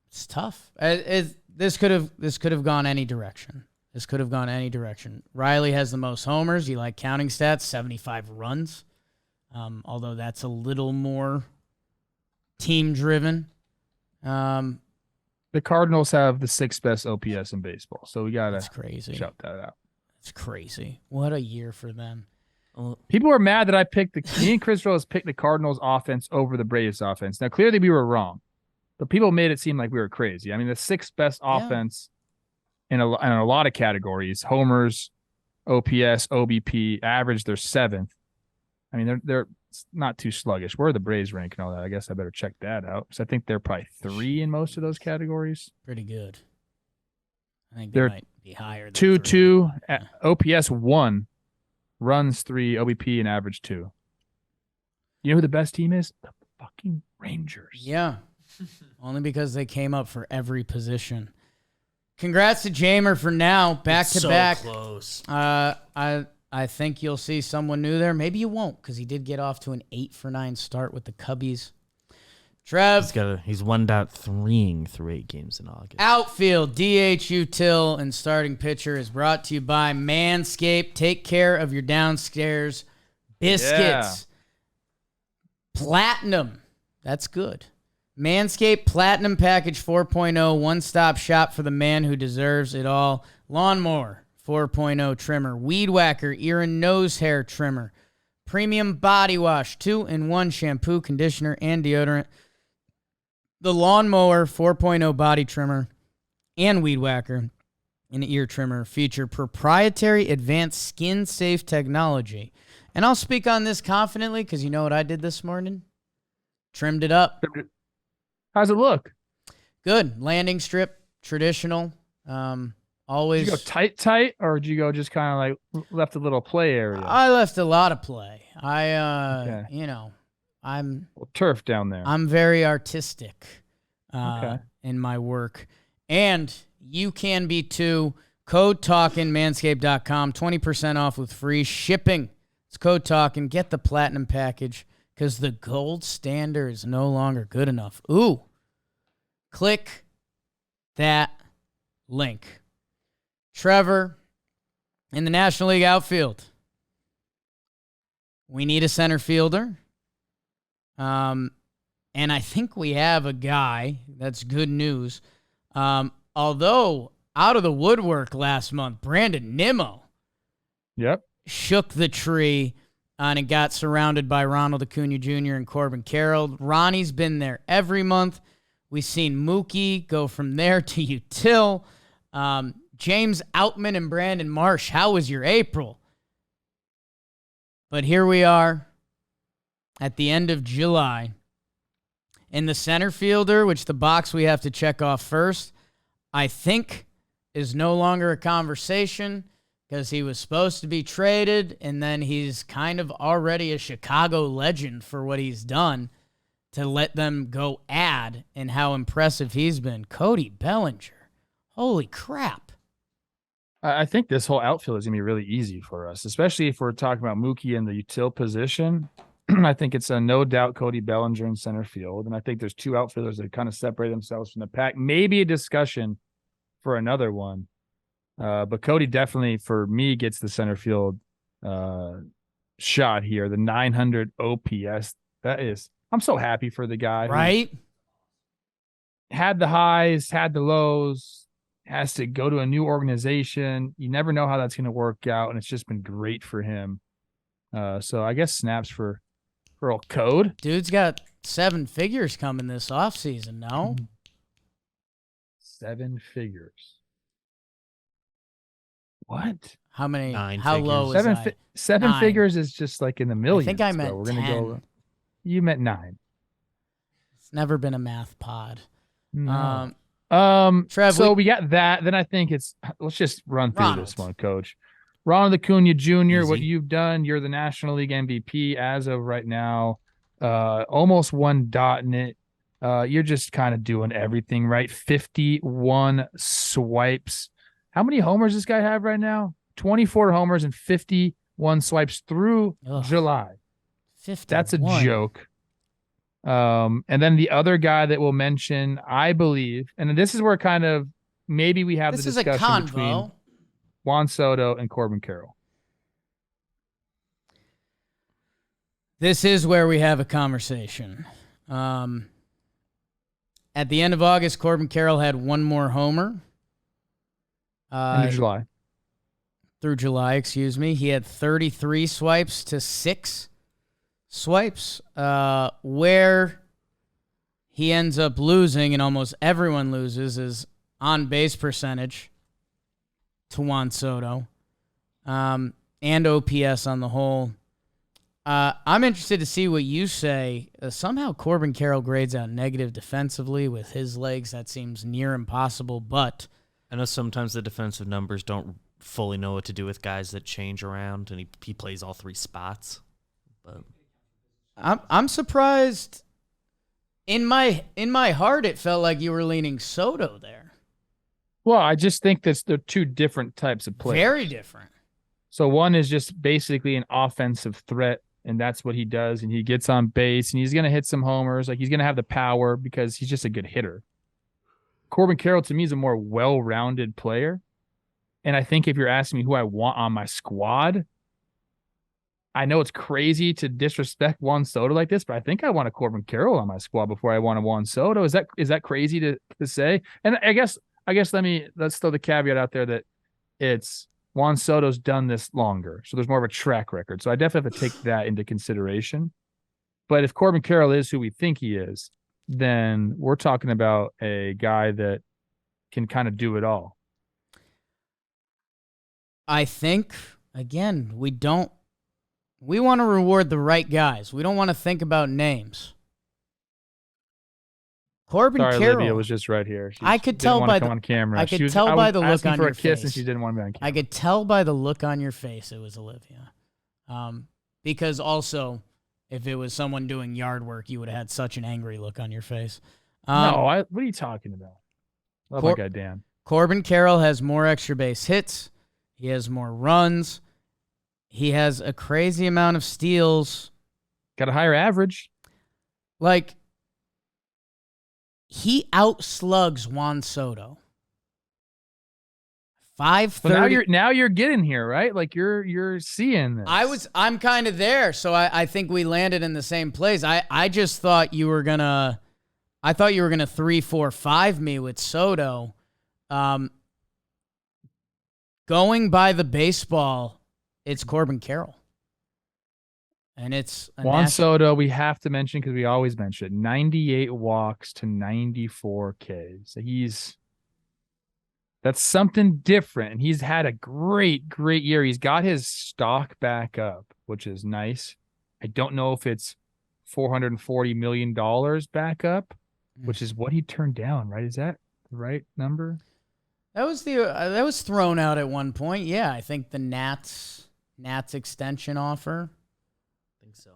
It's tough. This could have gone any direction. Riley has the most homers. You like counting stats, 75 runs. Although that's a little more team-driven. The Cardinals have the 6th best OPS in baseball, so we got to shout that out. It's crazy. What a year for them. People were mad that me and Chris Rose picked the Cardinals offense over the Braves offense. Now, clearly we were wrong, but people made it seem like we were crazy. I mean, the 6th best offense in a lot of categories, homers, OPS, OBP, average, they're 7th. I mean, they're not too sluggish. Where are the Braves rank and all that? I guess I better check that out. So I think they're probably 3 in most of those categories. Pretty good. I think they might be higher than 2-2, OPS 1, runs 3, OBP and average 2. You know who the best team is? The fucking Rangers. Yeah. Only because they came up for every position. Congrats to Jamer for now. Back to back. So close. I think you'll see someone new there. Maybe you won't, because he did get off to an 8-for-9 start with the Cubbies. Trev. He's 1.3ing through 8 games in August. Outfield, DH, UTIL, and starting pitcher is brought to you by Manscaped. Take care of your downstairs biscuits. Yeah. Platinum. That's good. Manscaped Platinum Package 4.0, one-stop shop for the man who deserves it all. Lawnmower 4.0 trimmer, Weed Whacker ear and nose hair trimmer, Premium body wash, 2-in-1 shampoo, conditioner, and deodorant. The Lawnmower 4.0 body trimmer and Weed Whacker and ear trimmer feature proprietary advanced skin-safe technology. And I'll speak on this confidently because you know what I did this morning? Trimmed it up. How's it look? Good. Landing strip, traditional. Always. Did you go tight, or did you go just kind of like left a little play area? I left a lot of play. Okay. I'm turf down there. I'm very artistic Okay. in my work. And you can be too. Code Talkin, manscaped.com, 20% off with free shipping. It's Code Talkin. Get the platinum package because the gold standard is no longer good enough. Ooh. Click that link. Trevor, in the National League outfield, we need a center fielder. And I think we have a guy. That's good news. Although out of the woodwork last month, Brandon Nimmo shook the tree and got surrounded by Ronald Acuna Jr. and Corbin Carroll. Ronnie's been there every month. We've seen Mookie go from there to UTIL. James Outman and Brandon Marsh, how was your April? But here we are at the end of July. And the center fielder, which the box we have to check off first, I think is no longer a conversation because he was supposed to be traded, and then he's kind of already a Chicago legend for what he's done to let them go add and how impressive he's been. Cody Bellinger. Holy crap. I think this whole outfield is going to be really easy for us, especially if we're talking about Mookie in the util position. I think it's a no doubt Cody Bellinger in center field. And I think there's two outfielders that kind of separate themselves from the pack. Maybe a discussion for another one. But Cody definitely, for me, gets the center field shot here. The 900 OPS. I'm so happy for the guy. Right? Had the highs, had the lows. Has to go to a new organization. You never know how that's going to work out, and it's just been great for him. So I guess snaps for old Code. Dude's got 7 figures coming this offseason, no? 7 figures. What? How many? 9 how figures. low is that? 7 9. figures is just like in the millions. I think I so meant we're gonna 10. go. You meant 9. It's never been a math pod. No. Trev, so we got that. Then I think let's just run through this one, Coach. Ronald Acuna Jr., Easy. what you've done, you're the National League MVP as of right now. Almost 1 dot in it. You're just kind of doing everything right. 51 swipes. How many homers does this guy have right now? 24 homers and 51 swipes through July. 51. That's a joke. And then the other guy that we'll mention, I believe, and this is where kind of maybe we have This the is a discussion between convo. Juan Soto and Corbin Carroll. This is where we have a conversation. At the end of August, Corbin Carroll had 1 more homer. End of July. Through July, excuse me. He had 33 swipes to 6 swipes. Where he ends up losing, and almost everyone loses, is on base percentage to Juan Soto, and OPS on the whole. I'm interested to see what you say. Somehow Corbin Carroll grades out negative defensively with his legs. That seems near impossible, but I know sometimes the defensive numbers don't fully know what to do with guys that change around, and he plays all 3 spots. But I'm surprised. In my heart, it felt like you were leaning Soto there. Well, I just think they're 2 different types of players. Very different. So one is just basically an offensive threat, and that's what he does. And he gets on base, and he's going to hit some homers. Like, he's going to have the power because he's just a good hitter. Corbin Carroll, to me, is a more well-rounded player. And I think if you're asking me who I want on my squad, I know it's crazy to disrespect Juan Soto like this, but I think I want a Corbin Carroll on my squad before I want a Juan Soto. Is that crazy to say? And I guess let's throw the caveat out there that it's Juan Soto's done this longer, so there's more of a track record. So I definitely have to take that into consideration. But if Corbin Carroll is who we think he is, then we're talking about a guy that can kind of do it all. I think, again, we want to reward the right guys. We don't want to think about names. Corbin Sorry, Carroll. Olivia was just right here. I could tell by the on camera. I could tell by the look on for your a kiss, face. and she didn't want to be on camera. I could tell by the look on your face it was Olivia. Because also, if it was someone doing yard work, you would have had such an angry look on your face. What are you talking about? Love my guy Dan. Corbin Carroll has more extra base hits. He has more runs. He has a crazy amount of steals. Got a higher average. Like, he outslugs Juan Soto. 530. But now you're getting here, right? Like you're seeing this. I'm kind of there, so I think we landed in the same place. I just thought you were gonna 3-4-5 me with Soto. Going by the baseball, it's Corbin Carroll. And it's Juan Soto, we have to mention because we always mention it. 98 walks to 94 Ks. That's something different. And he's had a great year. He's got his stock back up, which is nice. I don't know if it's $440 million back up, which is what he turned down, right? Is that the right number? That was thrown out at one point. Yeah, I think the Nats extension offer. I think so.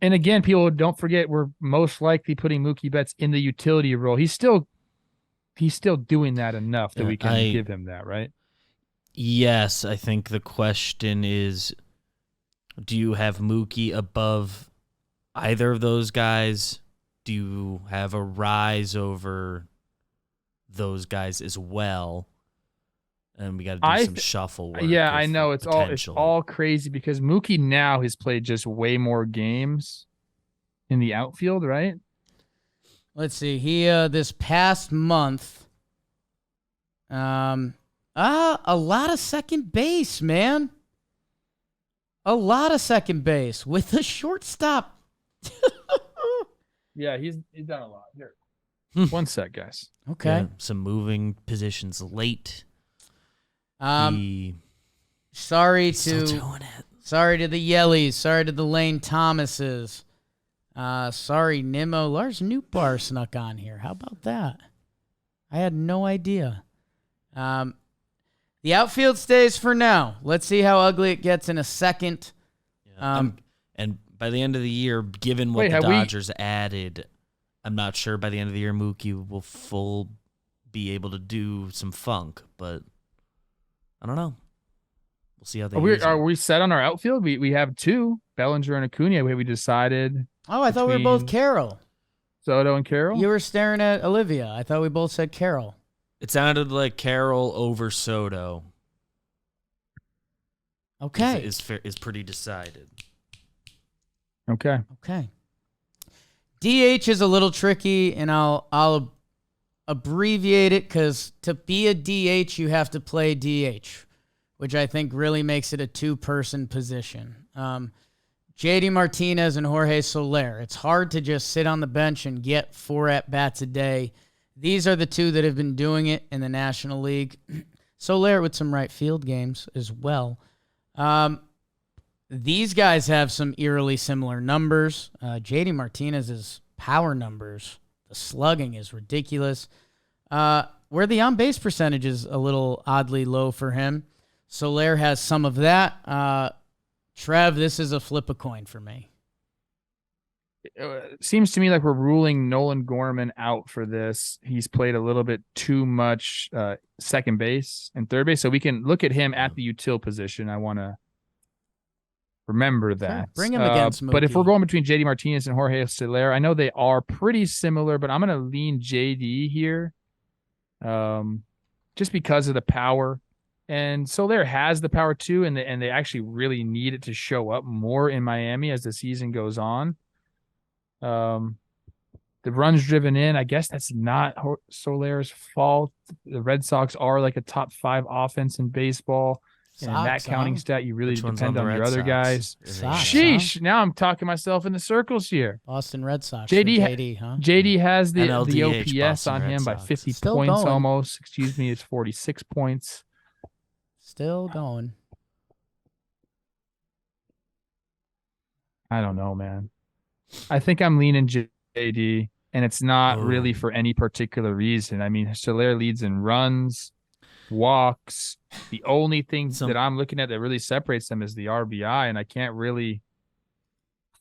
And again, people don't forget we're most likely putting Mookie Betts in the utility role. He's still doing that enough that we can give him that, right? Yes, I think the question is, do you have Mookie above either of those guys? Do you have a rise over those guys as well? And we got to do some shuffle work. Yeah, I know it's all crazy because Mookie now has played just way more games in the outfield, right? Let's see. He this past month, a lot of second base, man. A lot of second base with the shortstop. Yeah, he's done a lot. Here, 1 sec, guys. Okay. Yeah, some moving positions late. Sorry Still to doing it. Sorry to the Yellies. Sorry to the Lane Thomases. Sorry, Nimmo. Lars Nootbaar snuck on here. How about that? I had no idea. The outfield stays for now. Let's see how ugly it gets in a second. Yeah, and by the end of the year, given what the Dodgers added, I'm not sure by the end of the year Mookie will be able to do some funk, but I don't know. We'll see how they are we set on our outfield? We have two, Bellinger and Acuna. We decided. Oh, I thought we were both Carroll. Soto and Carroll? You were staring at Olivia. I thought we both said Carroll. It sounded like Carroll over Soto. Okay. Is pretty decided. Okay. DH is a little tricky, and I'll abbreviate it because to be a DH, you have to play DH, which I think really makes it a two-person position. JD Martinez and Jorge Soler. It's hard to just sit on the bench and get 4 at-bats a day. These are the two that have been doing it in the National League. Soler with some right field games as well. These guys have some eerily similar numbers. JD Martinez's power numbers, the slugging is ridiculous. Where the on-base percentage is a little oddly low for him. Soler has some of that. Trev, this is a flip a coin for me. It seems to me like we're ruling Nolan Gorman out for this. He's played a little bit too much second base and third base, so we can look at him at the util position. I want to remember that. Sure. Bring him against Mookie. But if we're going between JD Martinez and Jorge Soler, I know they are pretty similar, but I'm going to lean JD here just because of the power. And Soler has the power too, and they actually really need it to show up more in Miami as the season goes on. The runs driven in, I guess that's not Soler's fault. The Red Sox are like a top 5 offense in baseball. And in that Sox, counting huh? stat, you really Which one's depend on on the your Red other Sox? guys. Is it Sox, huh? Sheesh. Now I'm talking myself into circles here. Boston Red Sox. JD for JD, huh? JD has the NLDH, OPS Boston on Red him by Sox. 50 Still points going. almost. Excuse me, it's 46 points. Still going. I don't know, man. I think I'm leaning JD, and it's not really Oh. for any particular reason. I mean, Soler leads in runs, walks. The only thing that I'm looking at that really separates them is the RBI, and I can't really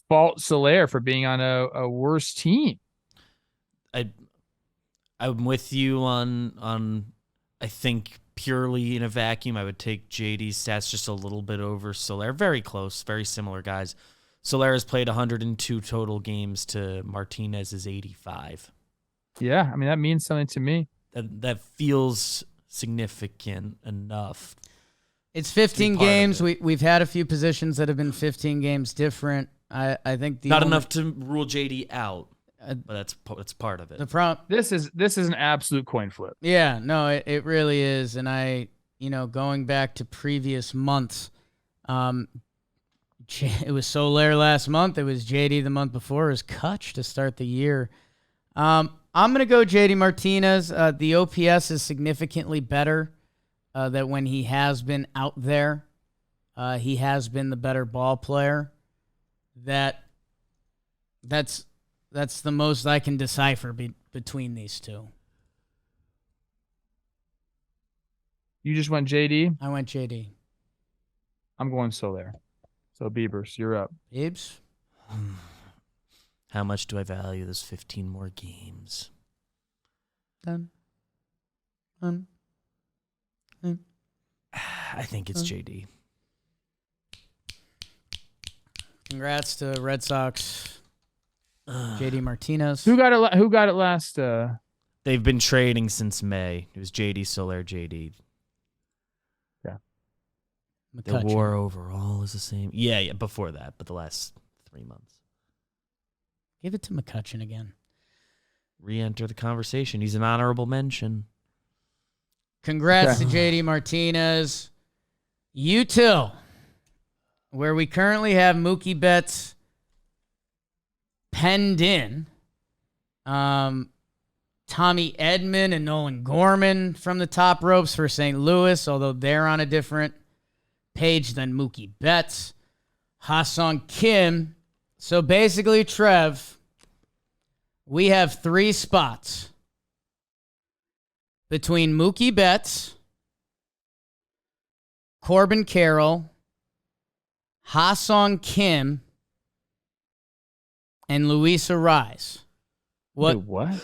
fault Soler for being on a worse team. I'm with you on I think purely in a vacuum, I would take JD's stats just a little bit over Soler. Very close, very similar guys. Soler has played 102 total games to Martinez's 85. Yeah, I mean, that means something to me. That feels significant enough. It's 15 part of games. it. We've had a few positions that have been 15 games different. I think the Not only- enough to rule JD out, but that's part of it. The problem. This is an absolute coin flip. Yeah, no, it really is. And going back to previous months, it was Soler last month. It was JD the month before. It was Kutch to start the year. I'm going to go JD Martinez. The OPS is significantly better than when he has been out there. He has been the better ball player. That's the most I can decipher between these two. You just went JD. I went JD. I'm going Soler. So Biebers, you're up. Biebs? How much do I value those 15 more games? Done. I think it's JD. Congrats to Red Sox. JD Martinez. Who got it last? They've been trading since May. It was JD, Soler, JD. The McCutcheon. WAR overall is the same. Yeah, before that, but the last 3 months. Give it to McCutcheon again. Re-enter the conversation. He's an honorable mention. Congrats to JD Martinez. UTIL, where we currently have Mookie Betts penned in. Tommy Edman and Nolan Gorman from the top ropes for St. Louis, although they're on a different page than Mookie Betts. Ha-Sung Kim. So basically, Trev, we have 3 spots between Mookie Betts, Corbin Carroll, Ha-Sung Kim, and Luis Ariz. Wait, what?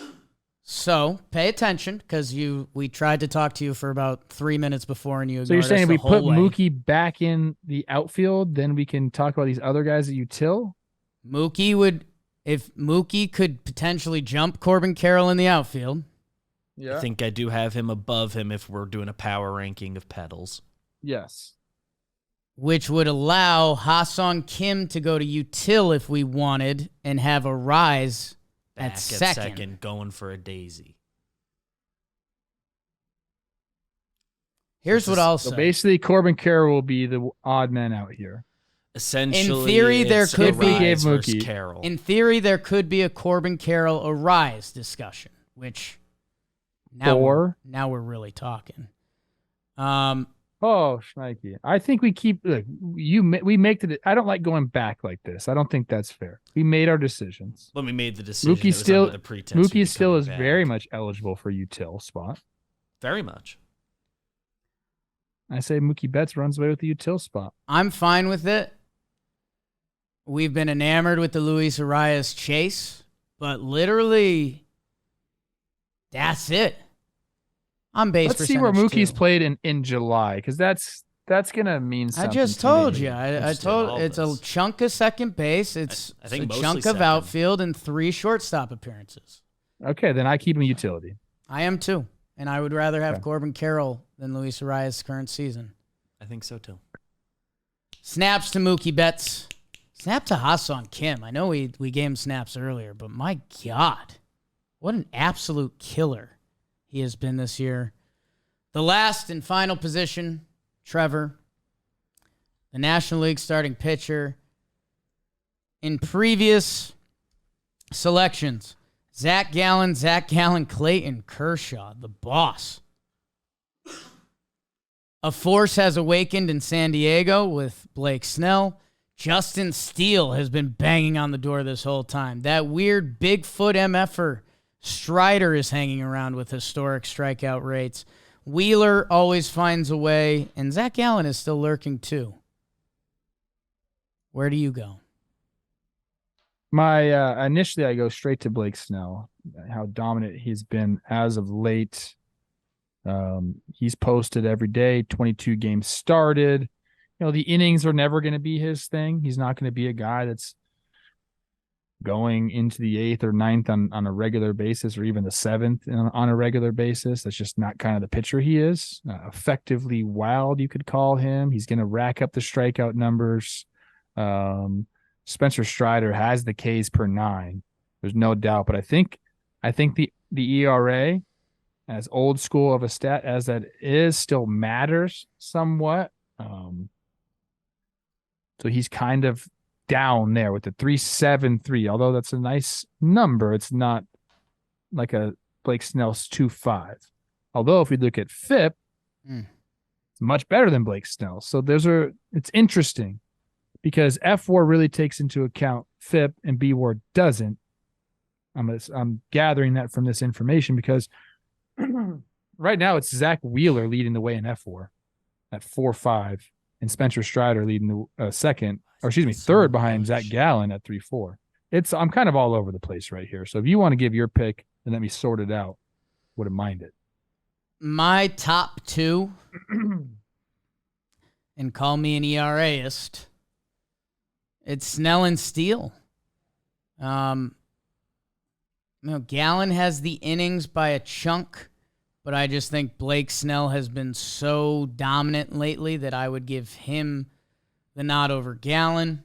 So pay attention, because we tried to talk to you for about 3 minutes before, and you ignored So you're saying us if the we put whole way. Mookie back in the outfield, then we can talk about these other guys at UTIL? If Mookie could potentially jump Corbin Carroll in the outfield. Yeah. I think I do have him above him if we're doing a power ranking of pedals. Yes. Which would allow Ha-Sung Kim to go to UTIL if we wanted, and have Ariz Back at second. going for a daisy. Here's what I'll So say. basically, Corbin Carroll will be the odd man out here. Essentially, theory, there it's could be- Ariz Gave versus Mookie. Carroll. In theory, there could be a Corbin Carroll Ariz discussion, which now we're really talking. Oh, Schneike. I think we keep we make the. I don't like going back like this. I don't think that's fair. We made our decisions. When we made the decision, Mookie it was still under the pretense we'd be Mookie still coming is back. very much eligible for UTIL spot. Very much. I say Mookie Betts runs away with the UTIL spot. I'm fine with it. We've been enamored with the Luis Arias chase, but literally, that's it. I'm base Let's see where percentage, Mookie's too. played in July, because that's gonna mean I something. just to told me. you. I Just told all it's a this. chunk of second base. It's I think a mostly chunk of second. outfield and 3 shortstop appearances. Okay, then I keep him utility. I am too, and I would rather have Okay. Corbin Carroll than Luis Arias' current season. I think so too. Snaps to Mookie Betts. Snap to Ha-Sung Kim. I know we gave him snaps earlier, but my God. What an absolute killer he has been this year. The last and final position, Trevor, the National League starting pitcher. In previous selections, Zach Gallen, Clayton Kershaw, the boss. A force has awakened in San Diego with Blake Snell. Justin Steele has been banging on the door this whole time. That weird Bigfoot MFer Strider is hanging around with historic strikeout rates. Wheeler always finds a way, and Zach Gallen is still lurking too. Where do you go? Initially I go straight to Blake Snell. How dominant he's been as of late. He's posted every day, 22 games started. The innings are never going to be his thing. He's not going to be a guy that's going into the 8th or 9th on a regular basis, or even the 7th on a regular basis. That's just not kind of the pitcher he is. Effectively wild, you could call him. He's going to rack up the strikeout numbers. Spencer Strider has the Ks per 9. There's no doubt, but I think the ERA, as old school of a stat as that is, still matters somewhat. So he's kind of down there with the 3.73. Although that's a nice number, it's not like a Blake Snell's 2.5. Although if we look at FIP, it's much better than Blake Snell. So it's interesting because F4 really takes into account FIP and B-WAR doesn't. I'm gathering that from this information because right now it's Zach Wheeler leading the way in F4 at 4.5. And Spencer Strider leading the third behind Zach Gallen at 3.4. I'm kind of all over the place right here. So if you want to give your pick and let me sort it out, wouldn't mind it. My top two, and call me an ERAist, it's Snell and Steele. Gallen has the innings by a chunk, but I just think Blake Snell has been so dominant lately that I would give him the nod over Gallen.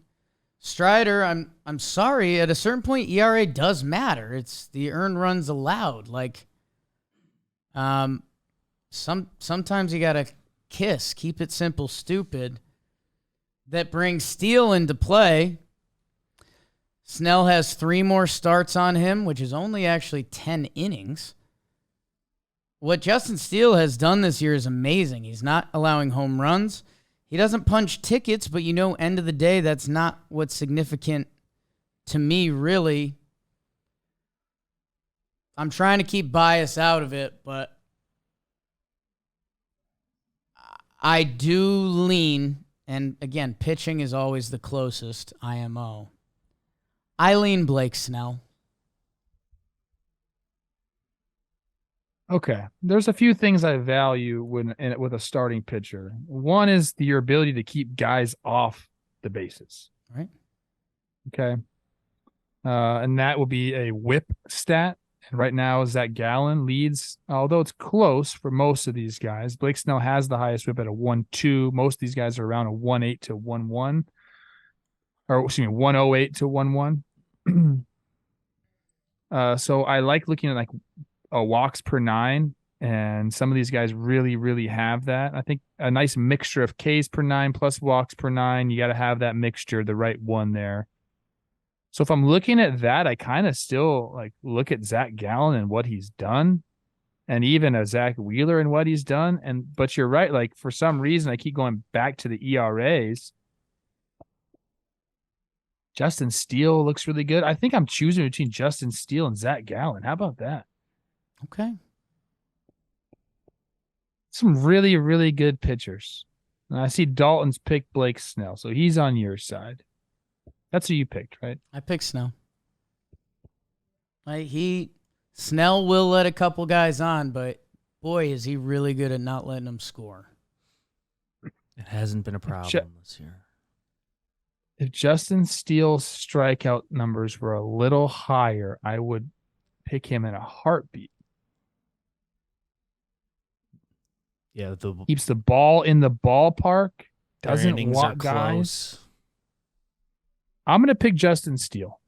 Strider, I'm sorry, at a certain point ERA does matter. It's the earned runs allowed. Sometimes you gotta keep it simple, stupid. That brings Steele into play. Snell has 3 more starts on him, which is only actually 10 innings. What Justin Steele has done this year is amazing. He's not allowing home runs. He doesn't punch tickets, but end of the day, that's not what's significant to me, really. I'm trying to keep bias out of it, but I do lean, and again, pitching is always the closest IMO. I lean Blake Snell. Okay. There's a few things I value with a starting pitcher. One is your ability to keep guys off the bases. Right. Okay. And that will be a whip stat. And right now, Zach Gallen leads, although it's close for most of these guys. Blake Snell has the highest whip at a 1.2. Most of these guys are around a 1.8 to 1.1. Or, 1.08 to 1.1. So I like looking at walks per 9, and some of these guys really, really have that. I think a nice mixture of Ks per 9 plus walks per 9. You got to have that mixture, the right one there. So if I'm looking at that, I kind of still look at Zach Gallen and what he's done, and even a Zach Wheeler and what he's done. But you're right. For some reason, I keep going back to the ERAs. Justin Steele looks really good. I think I'm choosing between Justin Steele and Zach Gallen. How about that? Okay. Some really, really good pitchers. And I see Dalton's picked Blake Snell, so he's on your side. That's who you picked, right? I picked Snell. Snell will let a couple guys on, but boy, is he really good at not letting them score. It hasn't been a problem this year. If Justin Steele's strikeout numbers were a little higher, I would pick him in a heartbeat. Yeah, keeps the ball in the ballpark. Doesn't innings walk are guys. close. I'm going to pick Justin Steele.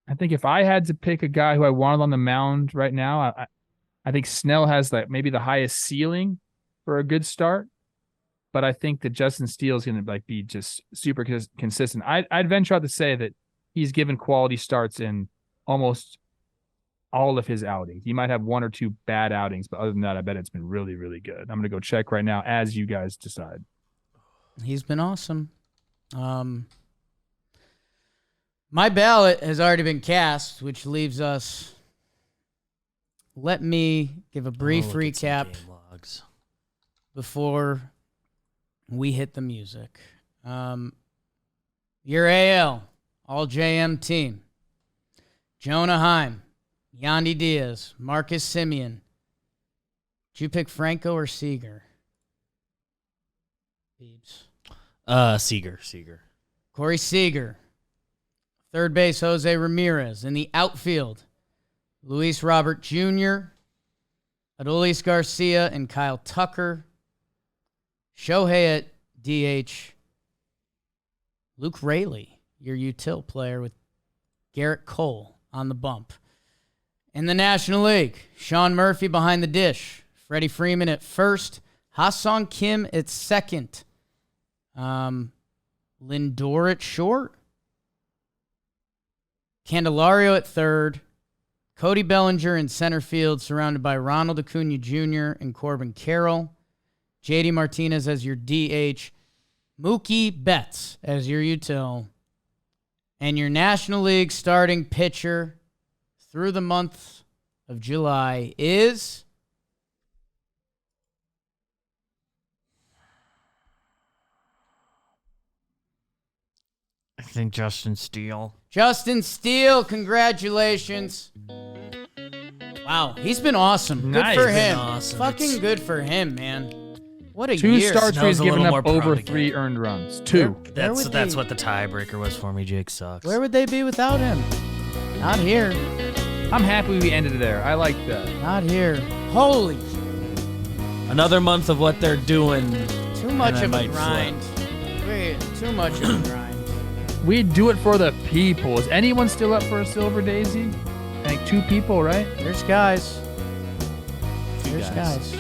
I think if I had to pick a guy who I wanted on the mound right now, I think Snell has like maybe the highest ceiling for a good start. But I think that Justin Steele is going to like be just super consistent. I'd venture out to say that he's given quality starts in almost all of his outings. He might have one or two bad outings, but other than that, I bet it's been really, really good. I'm going to go check right now as you guys decide. He's been awesome. My ballot has already been cast, which leaves us. Let me give a brief recap before we hit the music. Your AL, all JM team. Jonah Heim, Yandy Diaz, Marcus Semien. Did you pick Franco or Seager? Beebs. Seager. Corey Seager. Third base, Jose Ramirez. In the outfield, Luis Robert Jr., Adolis Garcia, and Kyle Tucker. Shohei at DH. Luke Raley, your util player, with Garrett Cole on the bump. In the National League, Sean Murphy behind the dish. Freddie Freeman at first. Ha-Sung Kim at second. Lindor at short. Candelario at third. Cody Bellinger in center field, surrounded by Ronald Acuna Jr. and Corbin Carroll. JD Martinez as your DH. Mookie Betts as your util. And your National League starting pitcher through the month of July is... I think Justin Steele. Justin Steele, congratulations. Wow, he's been awesome. Nice. Good for He's been him. awesome. Fucking good for him, man. What a 2 year. starts where he's Snell's a given little up more over prodigal. 3 earned runs. 2. That's would they- what the tiebreaker was for me. Jake sucks. Where would they be without him? Not here. I'm happy we ended there. I like that. Not here. Holy, Another month of what they're doing. too much And I of a might grind. Wait, too much of a grind. We do it for the people. Is anyone still up for a Silver Daisy? I think 2 people, right? There's guys. Two There's guys.